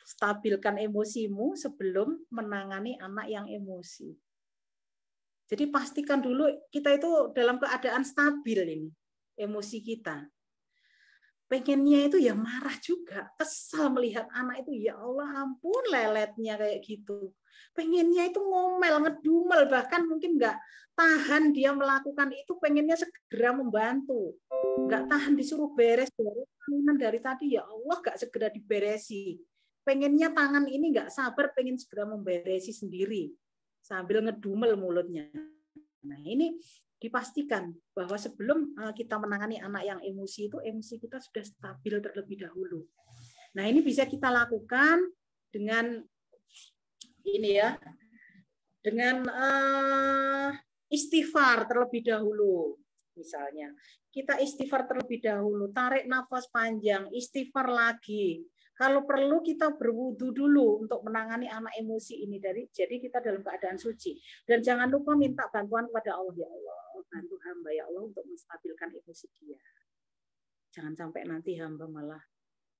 stabilkan emosimu sebelum menangani anak yang emosi. Jadi pastikan dulu kita itu dalam keadaan stabil ini, emosi kita. pengennya itu ya marah juga, kesal melihat anak itu, ya Allah ampun leletnya kayak gitu. Pengennya itu ngomel, ngedumel, bahkan mungkin nggak tahan dia melakukan itu, pengennya segera membantu. Nggak tahan disuruh beres dari tadi, ya Allah nggak segera diberesi. Pengennya tangan ini nggak sabar, pengen segera memberesi sendiri sambil ngedumel mulutnya. Nah ini dipastikan bahwa sebelum kita menangani anak yang emosi itu, emosi kita sudah stabil terlebih dahulu. Nah ini bisa kita lakukan dengan ini ya, dengan istighfar terlebih dahulu. Misalnya kita istighfar terlebih dahulu, tarik nafas panjang, istighfar lagi. Kalau perlu kita berwudu dulu untuk menangani anak emosi ini, jadi kita dalam keadaan suci. Dan jangan lupa minta bantuan kepada Allah, ya Allah, bantu hamba ya Allah untuk menstabilkan emosi dia. Jangan sampai nanti hamba malah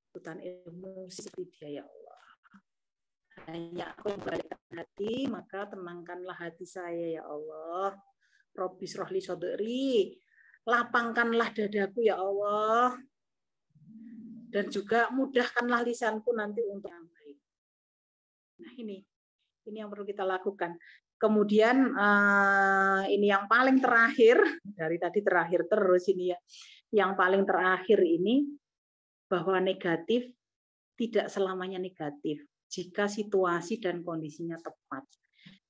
ikutan emosi seperti dia, ya Allah. Hanya aku membalikkan hati, maka tenangkanlah hati saya ya Allah. Robbi shrahli sadri, lapangkanlah dadaku ya Allah. Dan juga mudahkanlah lisanku nanti untuk yang baik. Nah ini yang perlu kita lakukan. Kemudian ini yang paling terakhir, dari tadi terakhir terus ini ya, yang paling terakhir ini bahwa negatif tidak selamanya negatif jika situasi dan kondisinya tepat.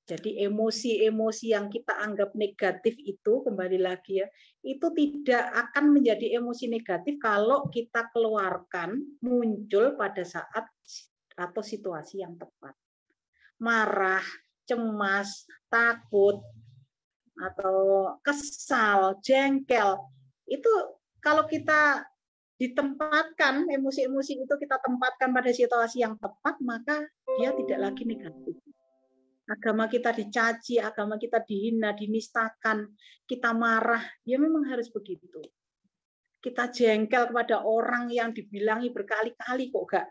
Jadi emosi-emosi yang kita anggap negatif itu, kembali lagi ya, itu tidak akan menjadi emosi negatif kalau kita keluarkan muncul pada saat atau situasi yang tepat. Marah, cemas, takut, atau kesal, jengkel, itu kalau kita ditempatkan, emosi-emosi itu kita tempatkan pada situasi yang tepat, maka dia tidak lagi negatif. Agama kita dicaci, agama kita dihina, dinistakan, kita marah, ya memang harus begitu. Kita jengkel kepada orang yang dibilangi berkali-kali kok gak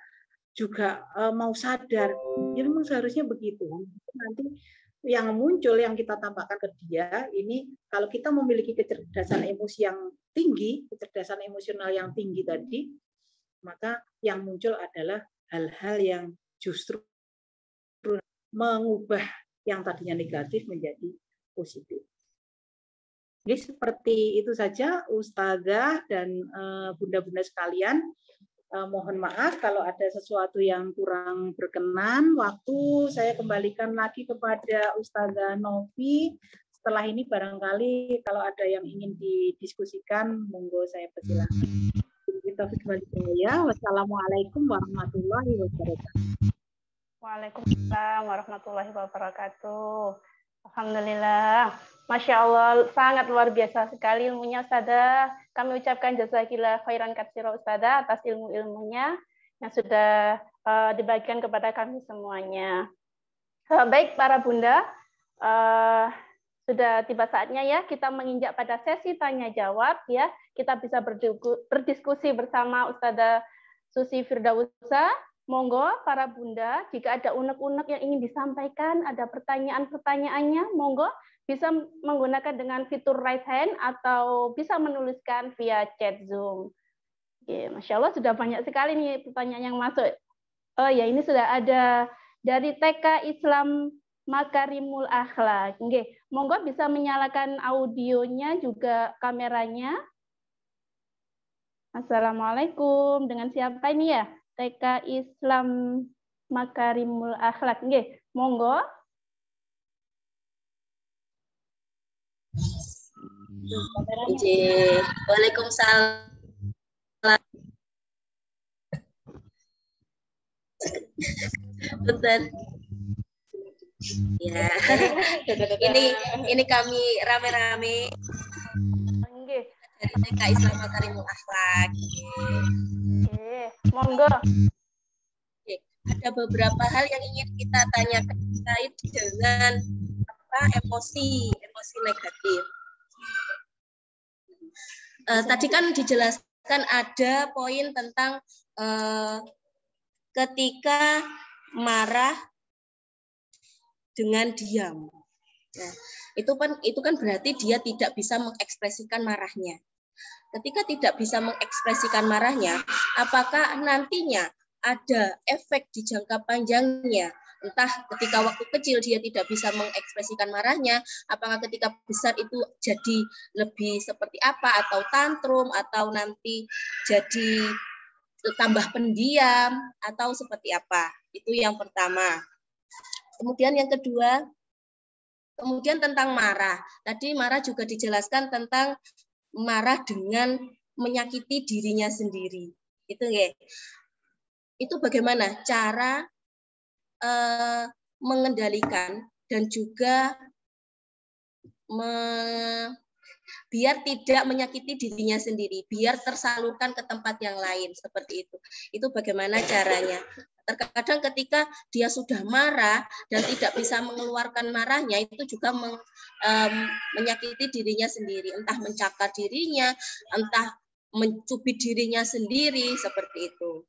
juga mau sadar, ya memang seharusnya begitu. Nanti yang muncul, yang kita tampakkan ke dia, ini kalau kita memiliki kecerdasan emosi yang tinggi, kecerdasan emosional yang tinggi tadi, maka yang muncul adalah hal-hal yang justru mengubah yang tadinya negatif menjadi positif. Jadi seperti itu saja Ustazah dan bunda-bunda sekalian. Mohon maaf kalau ada sesuatu yang kurang berkenan. Waktu saya kembalikan lagi kepada Ustazah Novi. Setelah ini barangkali kalau ada yang ingin didiskusikan, monggo saya persilahkan. Wassalamualaikum warahmatullahi wabarakatuh. Waalaikumsalam warahmatullahi wabarakatuh. Alhamdulillah. Masya Allah, sangat luar biasa sekali ilmunya Ustazah. Kami ucapkan jazakillah khairan katsira Ustazah atas ilmu-ilmunya yang sudah dibagikan kepada kami semuanya. Baik para bunda, sudah tiba saatnya ya kita menginjak pada sesi tanya jawab ya. Kita bisa berdiskusi bersama Ustazah Susi Firdausa. Monggo para bunda, jika ada unek-unek yang ingin disampaikan, ada pertanyaan-pertanyaannya, monggo bisa menggunakan dengan fitur raise hand atau bisa menuliskan via chat Zoom. Oke, Masya Allah sudah banyak sekali nih pertanyaan yang masuk. Oh ya, ini sudah ada dari TK Islam Makarimul Akhlak. Oke, monggo bisa menyalakan audionya juga kameranya. Assalamualaikum, dengan siapa ini ya? TK Islam Makarimul Akhlak. Nggih, monggo. Waalaikumsalam. Betul. Ya. Ini kami rame-rame. Nggih. TK Islam Makarimul Akhlak. Monggo. Ada beberapa hal yang ingin kita tanyakan terkait dengan emosi negatif. Tadi kan dijelaskan ada poin tentang ketika marah dengan diam. Nah, itu kan berarti dia tidak bisa mengekspresikan marahnya. Ketika tidak bisa mengekspresikan marahnya, apakah nantinya ada efek di jangka panjangnya? Entah ketika waktu kecil dia tidak bisa mengekspresikan marahnya, apakah ketika besar itu jadi lebih seperti apa, atau tantrum, atau nanti jadi tambah pendiam, atau seperti apa? Itu yang pertama. Kemudian yang kedua, kemudian tentang marah. Tadi marah juga dijelaskan tentang marah dengan menyakiti dirinya sendiri. Itu ya. Itu bagaimana cara mengendalikan dan juga biar tidak menyakiti dirinya sendiri, biar tersalurkan ke tempat yang lain, seperti itu. Itu bagaimana caranya? Terkadang ketika dia sudah marah dan tidak bisa mengeluarkan marahnya, itu juga menyakiti dirinya sendiri, entah mencakar dirinya, entah mencubit dirinya sendiri, seperti itu.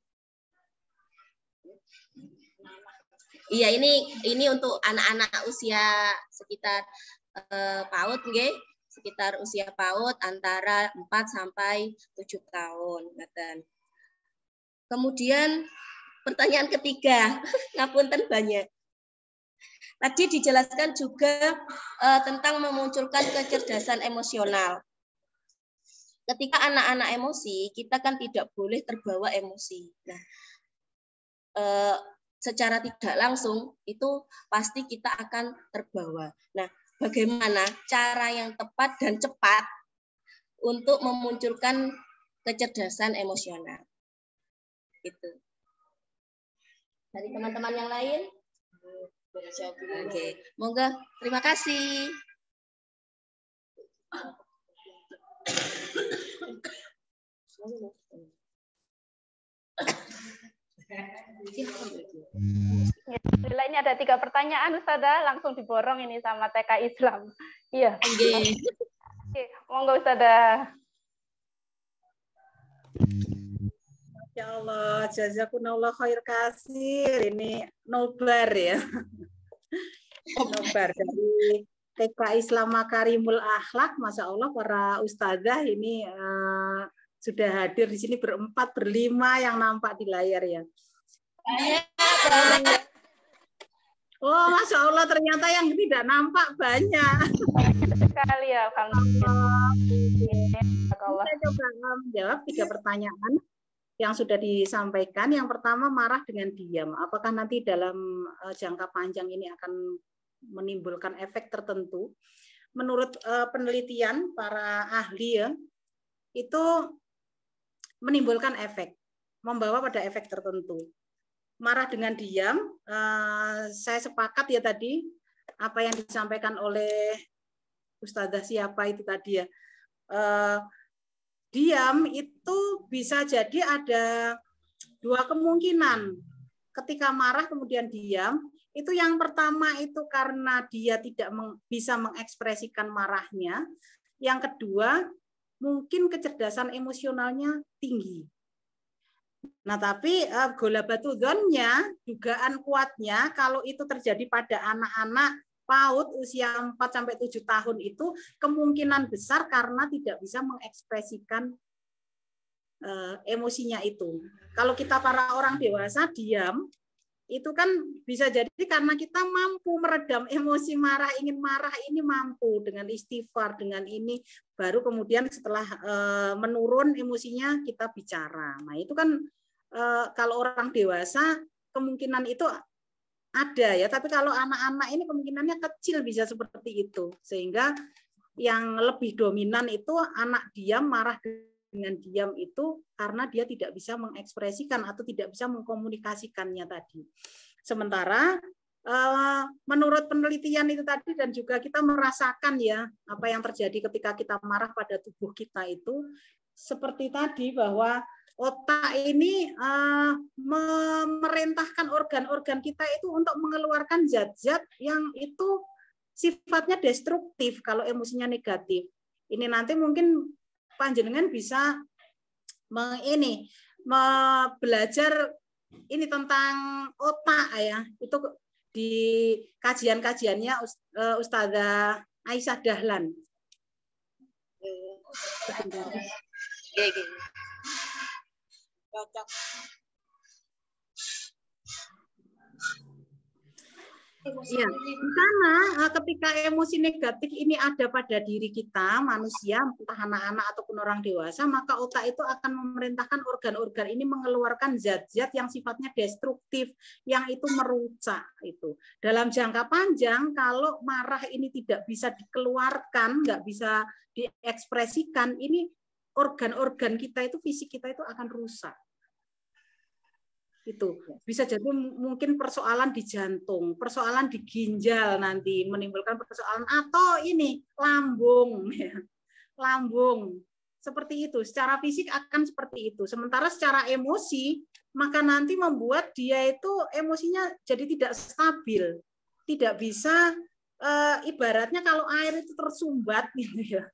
Iya, ini untuk anak-anak usia sekitar PAUD, nggih. Sekitar usia PAUD antara 4 sampai 7 tahun. Kemudian pertanyaan ketiga, ngapunten banyak. Tadi dijelaskan juga tentang memunculkan kecerdasan emosional. Ketika anak-anak emosi, kita kan tidak boleh terbawa emosi. Nah, secara tidak langsung itu pasti kita akan terbawa. Nah, bagaimana cara yang tepat dan cepat untuk memunculkan kecerdasan emosional? Itu. Dari teman-teman yang lain? Oke, monggo. Terima kasih. Ya, ini ada 3 pertanyaan, Ustazah, langsung diborong ini sama TK Islam. Iya. Oke, monggo Ustazah. Ya Allah, jazakumullah khair kasir. Ini nobar ya. Nobar dari TK Islam Makarimul Akhlak. Masya Allah, para ustazah ini sudah hadir di sini berempat, berlima yang nampak di layar ya. Oh, Masya Allah, ternyata yang tidak nampak banyak. Sekali ya, alhamdulillah. Saya coba menjawab 3 pertanyaan yang sudah disampaikan. Yang pertama, marah dengan diam. Apakah nanti dalam jangka panjang ini akan menimbulkan efek tertentu? Menurut penelitian para ahli ya, itu menimbulkan efek, membawa pada efek tertentu. Marah dengan diam, saya sepakat ya tadi apa yang disampaikan oleh Ustazah siapa itu tadi ya. Diam itu bisa jadi ada 2 kemungkinan. Ketika marah kemudian diam, itu yang pertama itu karena dia tidak bisa mengekspresikan marahnya. Yang kedua, mungkin kecerdasan emosionalnya tinggi. Nah, tapi gola batu dzonnya, dugaan kuatnya kalau itu terjadi pada anak-anak PAUD usia 4-7 tahun itu kemungkinan besar karena tidak bisa mengekspresikan emosinya itu. Kalau kita para orang dewasa diam, itu kan bisa jadi karena kita mampu meredam emosi marah, ingin marah ini mampu dengan istighfar, dengan ini baru kemudian setelah menurun emosinya kita bicara. Nah, itu kan kalau orang dewasa kemungkinan itu ada ya, tapi kalau anak-anak ini kemungkinannya kecil bisa seperti itu. Sehingga yang lebih dominan itu anak diam, marah dengan diam itu karena dia tidak bisa mengekspresikan atau tidak bisa mengkomunikasikannya tadi. Sementara menurut penelitian itu tadi dan juga kita merasakan ya apa yang terjadi ketika kita marah pada tubuh kita itu seperti tadi bahwa otak ini memerintahkan organ-organ kita itu untuk mengeluarkan zat-zat yang itu sifatnya destruktif kalau emosinya negatif. Ini nanti mungkin panjenengan bisa belajar ini tentang otak ya. Itu di kajian-kajiannya Ustazah Aisyah Dahlan. Sebentar. Cocok. Ya, karena ketika emosi negatif ini ada pada diri kita, manusia, entah anak-anak ataupun orang dewasa, maka otak itu akan memerintahkan organ-organ ini mengeluarkan zat-zat yang sifatnya destruktif, yang itu merusak itu. Dalam jangka panjang, kalau marah ini tidak bisa dikeluarkan, nggak bisa diekspresikan, ini organ-organ kita itu, fisik kita itu akan rusak. Itu bisa jadi mungkin persoalan di jantung, persoalan di ginjal nanti menimbulkan persoalan, atau ini lambung, ya. Lambung seperti itu. Secara fisik akan seperti itu. Sementara secara emosi maka nanti membuat dia itu emosinya jadi tidak stabil, tidak bisa ibaratnya kalau air itu tersumbat gitu ya.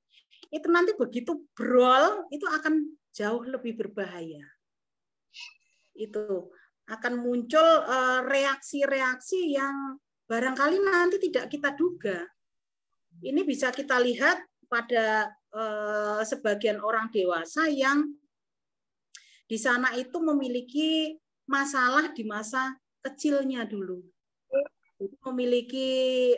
Itu nanti begitu brol itu akan jauh lebih berbahaya. Itu akan muncul reaksi-reaksi yang barangkali nanti tidak kita duga. Ini bisa kita lihat pada sebagian orang dewasa yang di sana itu memiliki masalah di masa kecilnya dulu. Memiliki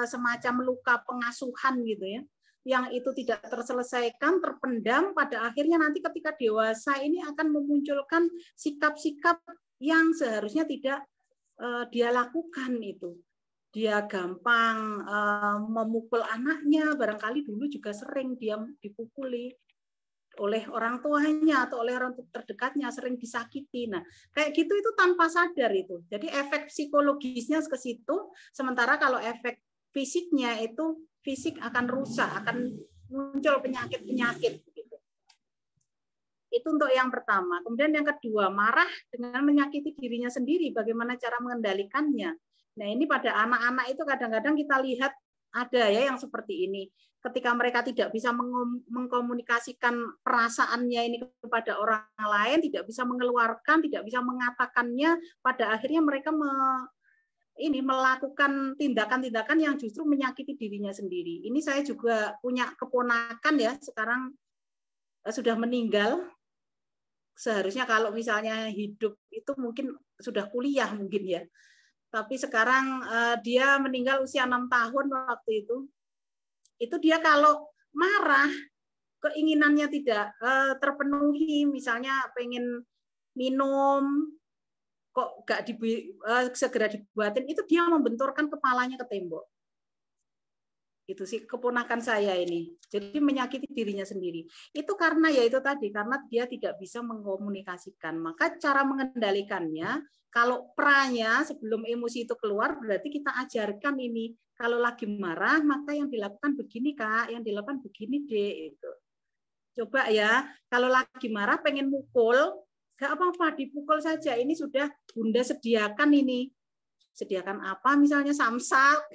semacam luka pengasuhan gitu ya, yang itu tidak terselesaikan, terpendam, pada akhirnya nanti ketika dewasa ini akan memunculkan sikap-sikap yang seharusnya tidak dia lakukan itu. Dia gampang memukul anaknya, barangkali dulu juga sering dia dipukuli oleh orang tuanya atau oleh orang terdekatnya, sering disakiti. Nah, kayak gitu itu tanpa sadar itu. Jadi efek psikologisnya ke situ, sementara kalau efek fisiknya itu fisik akan rusak, akan muncul penyakit-penyakit. Itu untuk yang pertama. Kemudian yang kedua, marah dengan menyakiti dirinya sendiri. Bagaimana cara mengendalikannya? Nah, ini pada anak-anak itu kadang-kadang kita lihat ada ya yang seperti ini. Ketika mereka tidak bisa mengkomunikasikan perasaannya ini kepada orang lain, tidak bisa mengeluarkan, tidak bisa mengatakannya, pada akhirnya mereka melakukan tindakan-tindakan yang justru menyakiti dirinya sendiri. Ini saya juga punya keponakan ya, sekarang sudah meninggal. Seharusnya kalau misalnya hidup itu mungkin sudah kuliah mungkin ya. Tapi sekarang dia meninggal usia 6 tahun waktu itu. Itu dia kalau marah, keinginannya tidak terpenuhi, misalnya pengen minum, kok nggak segera dibuatin, itu dia membenturkan kepalanya ke tembok. Itu sih keponakan saya ini. Jadi menyakiti dirinya sendiri. Itu karena ya itu tadi, karena dia tidak bisa mengkomunikasikan. Maka cara mengendalikannya, kalau pranya sebelum emosi itu keluar, berarti kita ajarkan ini. Kalau lagi marah, maka yang dilakukan begini Kak, yang dilakukan begini Dek. Itu. Coba ya, kalau lagi marah pengen mukul, nggak apa-apa, dipukul saja. Ini sudah Bunda sediakan ini. Sediakan apa? Misalnya samsak.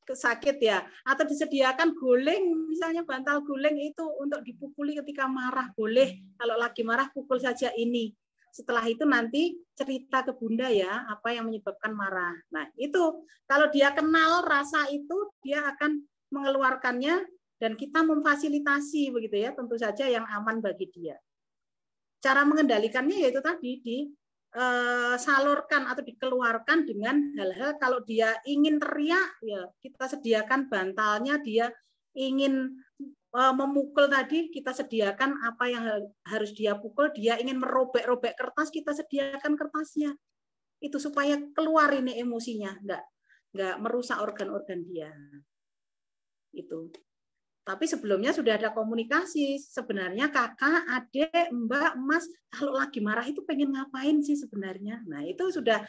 Sakit ya, atau disediakan guling, misalnya bantal guling itu untuk dipukuli ketika marah, boleh. Kalau lagi marah pukul saja ini. Setelah itu nanti cerita ke Bunda ya, apa yang menyebabkan marah. Nah itu kalau dia kenal rasa itu, dia akan mengeluarkannya dan kita memfasilitasi begitu ya, tentu saja yang aman bagi dia. Cara mengendalikannya yaitu tadi salurkan atau dikeluarkan dengan hal-hal, kalau dia ingin teriak ya kita sediakan bantalnya, dia ingin memukul tadi kita sediakan apa yang harus dia pukul, dia ingin merobek-robek kertas kita sediakan kertasnya, itu supaya keluar ini emosinya, nggak merusak organ-organ dia itu. Tapi sebelumnya sudah ada komunikasi. Sebenarnya kakak, adik, mbak, mas, kalau lagi marah itu pengen ngapain sih sebenarnya? Nah itu sudah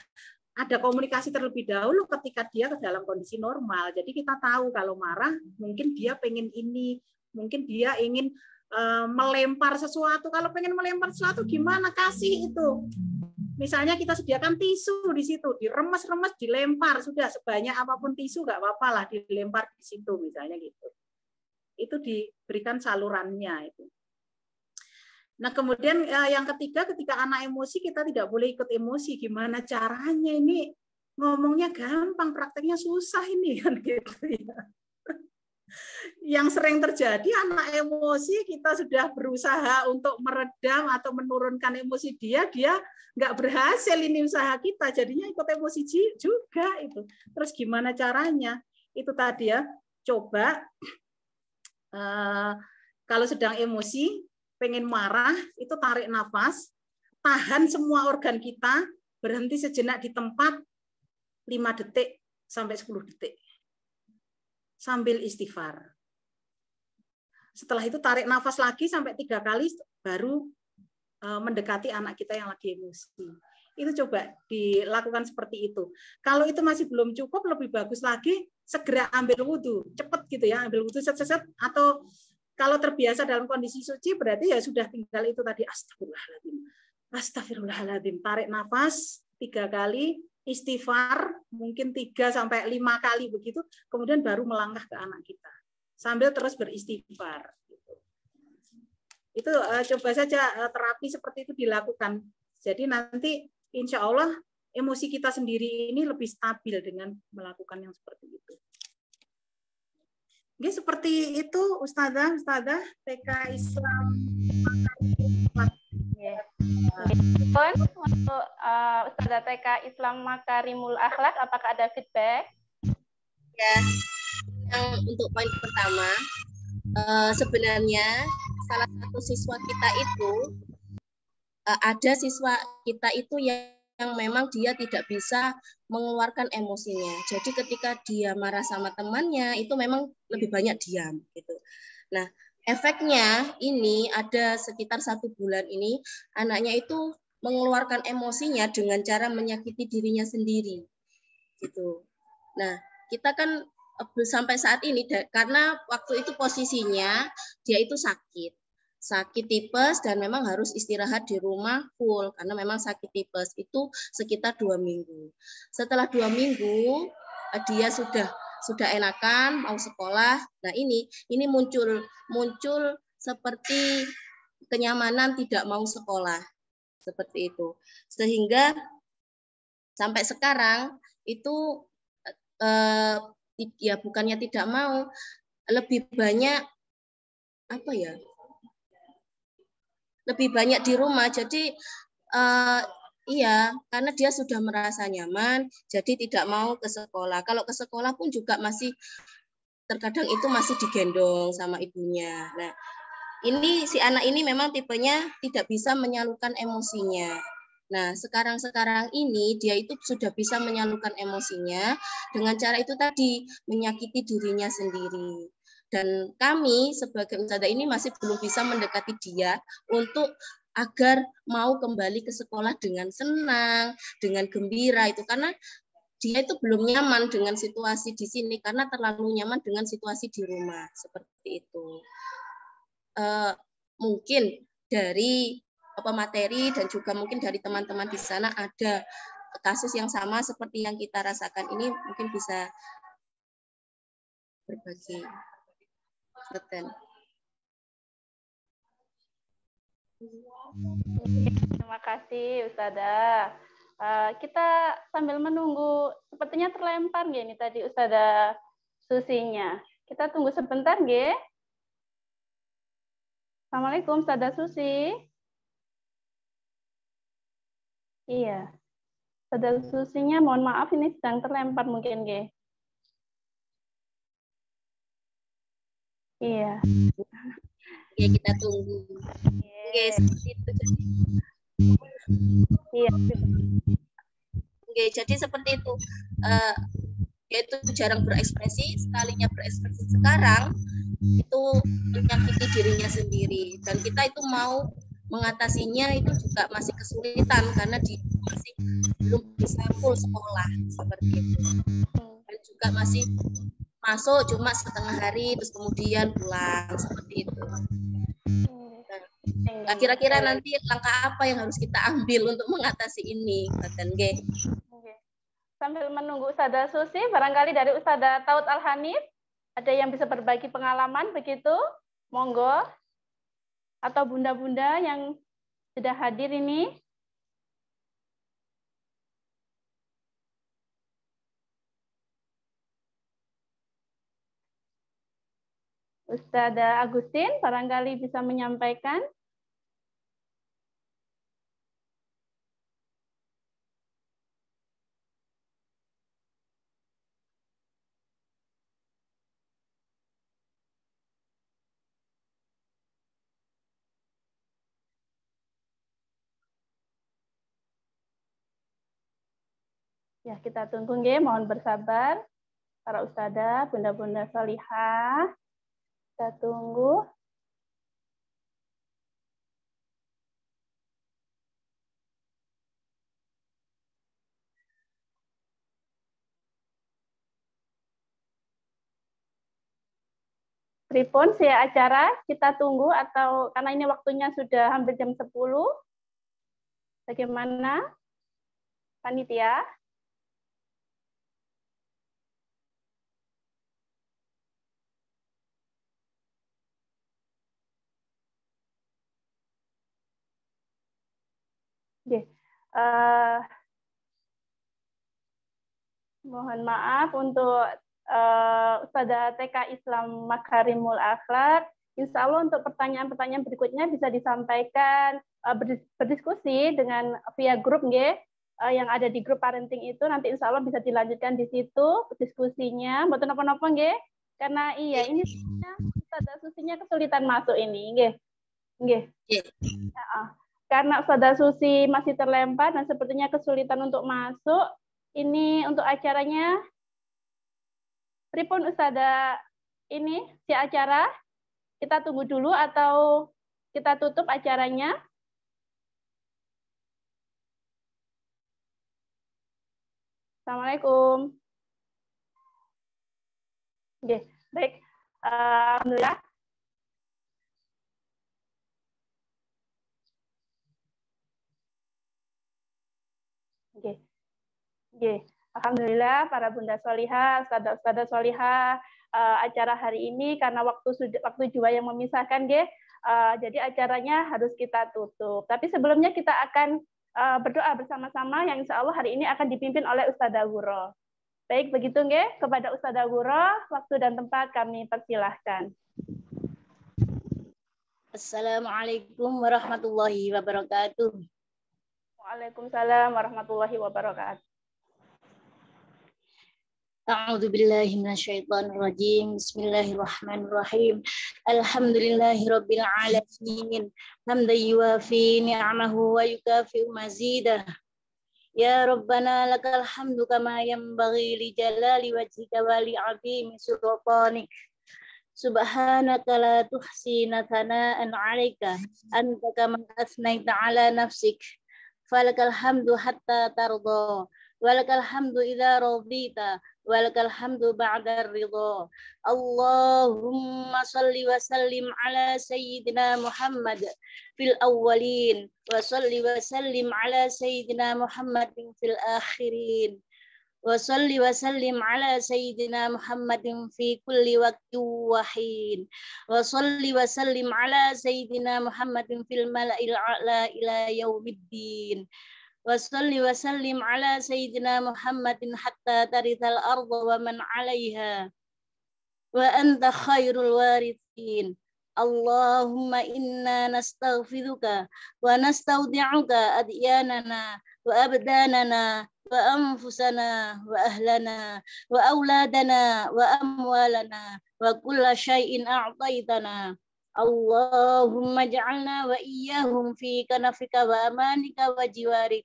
ada komunikasi terlebih dahulu ketika dia ke dalam kondisi normal. Jadi kita tahu kalau marah mungkin dia pengen ini, mungkin dia ingin melempar sesuatu. Kalau pengen melempar sesuatu gimana? Kasih itu. Misalnya kita sediakan tisu di situ, diremes-remes, dilempar, sudah sebanyak apapun tisu nggak apa-apa lah, dilempar di situ misalnya gitu. Itu diberikan salurannya itu. Nah kemudian yang ketiga, ketika anak emosi kita tidak boleh ikut emosi. Gimana caranya ini? Ngomongnya gampang, prakteknya susah ini kan gitu ya. yang sering terjadi anak emosi, kita sudah berusaha untuk meredam atau menurunkan emosi dia nggak berhasil ini usaha kita, jadinya ikut emosi juga itu. Terus gimana caranya? Itu tadi ya, coba kalau sedang emosi, pengen marah, itu tarik nafas, tahan semua organ kita, berhenti sejenak di tempat 5 detik sampai 10 detik. Sambil istighfar. Setelah itu tarik nafas lagi sampai 3 kali, baru mendekati anak kita yang lagi emosi. Itu coba dilakukan seperti itu. Kalau itu masih belum cukup, lebih bagus lagi segera ambil wudhu, cepet gitu ya, ambil wudhu set-set, atau kalau terbiasa dalam kondisi suci berarti ya sudah tinggal itu tadi, astagfirullahaladzim, astagfirullahaladzim, tarik nafas 3 kali, istighfar mungkin 3 sampai 5 kali begitu, kemudian baru melangkah ke anak kita sambil terus beristighfar. Itu coba saja terapi seperti itu dilakukan. Jadi nanti insya Allah emosi kita sendiri ini lebih stabil dengan melakukan yang seperti itu. Oke, seperti itu Ustazah TK Islam. Untuk Ustazah TK Islam Makarimul Akhlak, apakah ada feedback? Ya, yang untuk poin pertama, sebenarnya salah satu siswa kita itu ada siswa kita itu yang memang dia tidak bisa mengeluarkan emosinya. Jadi ketika dia marah sama temannya itu memang lebih banyak diam gitu. Nah, efeknya ini ada sekitar 1 bulan ini anaknya itu mengeluarkan emosinya dengan cara menyakiti dirinya sendiri gitu. Nah, kita kan sampai saat ini karena waktu itu posisinya dia itu sakit tipes dan memang harus istirahat di rumah full karena memang sakit tipes itu sekitar 2 minggu. Setelah 2 minggu dia sudah enakan mau sekolah. Nah ini muncul seperti kenyamanan tidak mau sekolah seperti itu, sehingga sampai sekarang itu ya bukannya tidak mau, lebih banyak lebih banyak di rumah. Jadi iya, karena dia sudah merasa nyaman, jadi tidak mau ke sekolah. Kalau ke sekolah pun juga masih terkadang itu masih digendong sama ibunya. Nah, ini si anak ini memang tipenya tidak bisa menyalurkan emosinya. Nah, sekarang ini dia itu sudah bisa menyalurkan emosinya dengan cara itu tadi, menyakiti dirinya sendiri. Dan kami sebagai ustadzah ini masih belum bisa mendekati dia untuk agar mau kembali ke sekolah dengan senang, dengan gembira itu karena dia itu belum nyaman dengan situasi di sini karena terlalu nyaman dengan situasi di rumah seperti itu. Mungkin dari materi dan juga mungkin dari teman-teman di sana ada kasus yang sama seperti yang kita rasakan ini, mungkin bisa berbagi. Terima kasih Ustazah. Kita sambil menunggu, sepertinya terlempar nih tadi Ustazah Susinya. Kita tunggu sebentar nggih. Assalamualaikum Ustazah Susi. Iya. Ustazah Susinya mohon maaf ini sedang terlempar mungkin nggih. Iya. Ya kita tunggu. Oke, seperti itu. Iya. Oke, jadi seperti itu. Yaitu jarang berekspresi, sekalinya berekspresi sekarang itu menyakiti dirinya sendiri. Dan kita itu mau mengatasinya itu juga masih kesulitan karena dia masih belum bisa full sekolah seperti itu. Dan juga masih masuk cuma setengah hari terus kemudian pulang seperti itu. Nah, kira-kira nanti langkah apa yang harus kita ambil untuk mengatasi ini, Badan G? Sambil menunggu Ustazah Susi, barangkali dari Ustazah Taud Al-Hanif ada yang bisa berbagi pengalaman begitu? Monggo. Atau bunda-bunda yang sudah hadir ini? Ustadzah Agustin barangkali bisa menyampaikan. Ya, kita tunggu nggih, mohon bersabar. Para ustadzah, bunda-bunda salihah. Kita tunggu. Pripun saya acara, kita tunggu atau karena ini waktunya sudah hampir jam 10. Bagaimana? Panitia? Oke. Mohon maaf untuk Ustadzah TK Islam Makarimul Akhlak. Insya Allah untuk pertanyaan-pertanyaan berikutnya bisa disampaikan berdiskusi dengan via grup nggih. Yang ada di grup parenting itu nanti insya Allah bisa dilanjutkan di situ diskusinya. Mboten napa-napa nggih. Karena iya ini Ustadzah Susinya kesulitan masuk ini nggih. Nggih. Karena Ustadzah Susi masih terlempar dan sepertinya kesulitan untuk masuk. Ini untuk acaranya. Pripun Ustadzah ini si acara? Kita tunggu dulu atau kita tutup acaranya? Assalamualaikum. Oke, baik. Alhamdulillah. Oke. Oke. Alhamdulillah para bunda solihah, ustadzah solihah, acara hari ini karena waktu jua yang memisahkan, jadi acaranya harus kita tutup. Tapi sebelumnya kita akan berdoa bersama-sama yang insya Allah hari ini akan dipimpin oleh Ustadzah Guro. Baik, begitu kepada Ustadzah Guro, waktu dan tempat kami persilahkan. Assalamualaikum warahmatullahi wabarakatuh. Waalaikumsalam warahmatullahi wabarakatuh. A'udzu billahi minasyaitonir rajim. Bismillahirrahmanirrahim. Alhamdulillahirabbil alamin. Hamdan yuwafi ni'amahu wa yukafi'u mazidah. Ya Rabbana lakal hamdu kama yanbaghi li jalali wajhika wa li 'azimi sultanik. Subhanaka la tuhsina thana'an 'alaika anta kama asnaita 'ala nafsik. Falakal hamdu hatta tarda. Walakal hamdu idza radita. Walakal hamdu ba'da ridha. Allahumma salli wa sallim ala sayyidina Muhammad fil awwalin wa salli wa sallim ala sayyidina Muhammadin fil akhirin wa salli wa sallim ala sayyidina Muhammadin fi kulli waqtin wa hin wa salli wa sallim ala sayyidina Muhammadin fil mala'il a'la ila yaumiddin. Wasalli wa sallim ala sayyidina Muhammadin hatta tarithal arda wa man 'alaiha wa anta khairul warithin. Allahumma inna nastaghfiruka wa nastaudi'uka adyanana wa abdanana wa anfusana wa ahlana wa auladana wa amwalana wa kulla syai'in a'taitana. Allahumma ja'alna wa iyyahum fi kanafika wa amanika wa jiwarik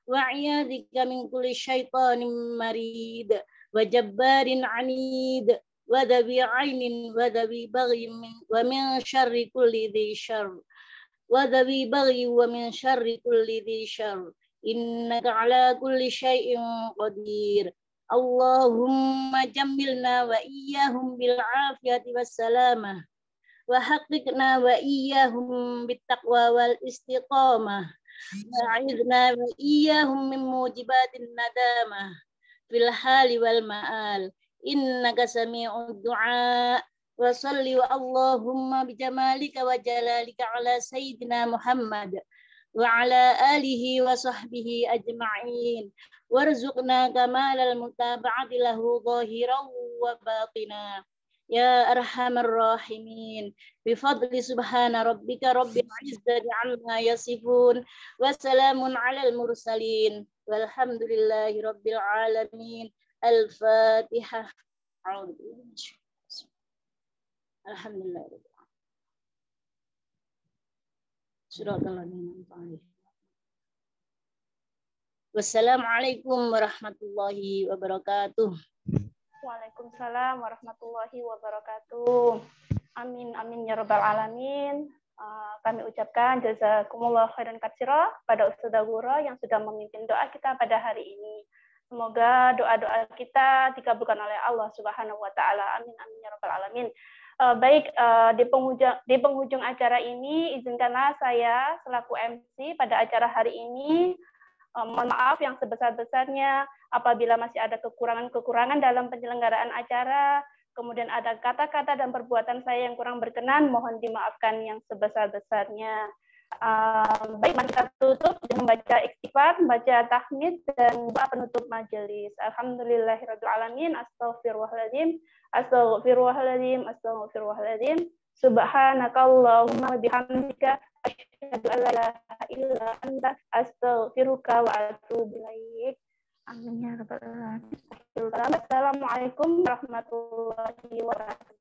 wa iyadika min kulli syaitanin marid wa jabbarin anid wa dhabi ainin wa dhabi baghin wa min syarri kulli dhi syarr wa dhabi baghi wa min syarri kulli dhi syarr innaka ala kulli syai'in qadir. Allahumma jammilna wa iyyahum bil afiyati was salamah wa haqiqna wa iyyahum bittaqwa wal istiqamah wa a'idna wa iyyahum min mujibatin nadamah fil hali wal ma'al innaka sami'ud du'a wa salli wa Allahumma bi jamalika wa jalalika ala sayyidina Muhammad wa ala alihi wa sahbihi ajma'in warzuqna kamalal mutaba'ati lahu zahiran wa batina يا أرحم الراحمين بفضل سبحان ربك رب العزة عما يصفون وسلام على المرسلين والحمد لله رب العالمين. الفاتحة. الحمد لله رب العالمين. Wassalamualaikum warahmatullahi wabarakatuh. Waalaikumsalam warahmatullahi wabarakatuh. Amin amin ya rabbal alamin. Kami ucapkan jazakumullah khairan katsira pada Ustadzah Gura yang sudah memimpin doa kita pada hari ini. Semoga doa-doa kita dikabulkan oleh Allah Subhanahu wa taala. Amin amin ya rabbal alamin. Baik, di penghujung acara ini izinkanlah saya selaku MC pada acara hari ini mohon maaf yang sebesar-besarnya apabila masih ada kekurangan-kekurangan dalam penyelenggaraan acara, kemudian ada kata-kata dan perbuatan saya yang kurang berkenan, mohon dimaafkan yang sebesar-besarnya. Baik, mari kita tutup dengan membaca istighfar, membaca tahmid, dan doa penutup majelis. Alhamdulillahirabbil alamin, astaghfirullahaladzim, astaghfirullahaladzim, astaghfirullahaladzim. Subhanakallahumma bihamdika asyhadu an la ilaha illa anta astaghfiruka wa atubu ilaik. Amin ya rabbal alamin. Assalamualaikum warahmatullahi wabarakatuh.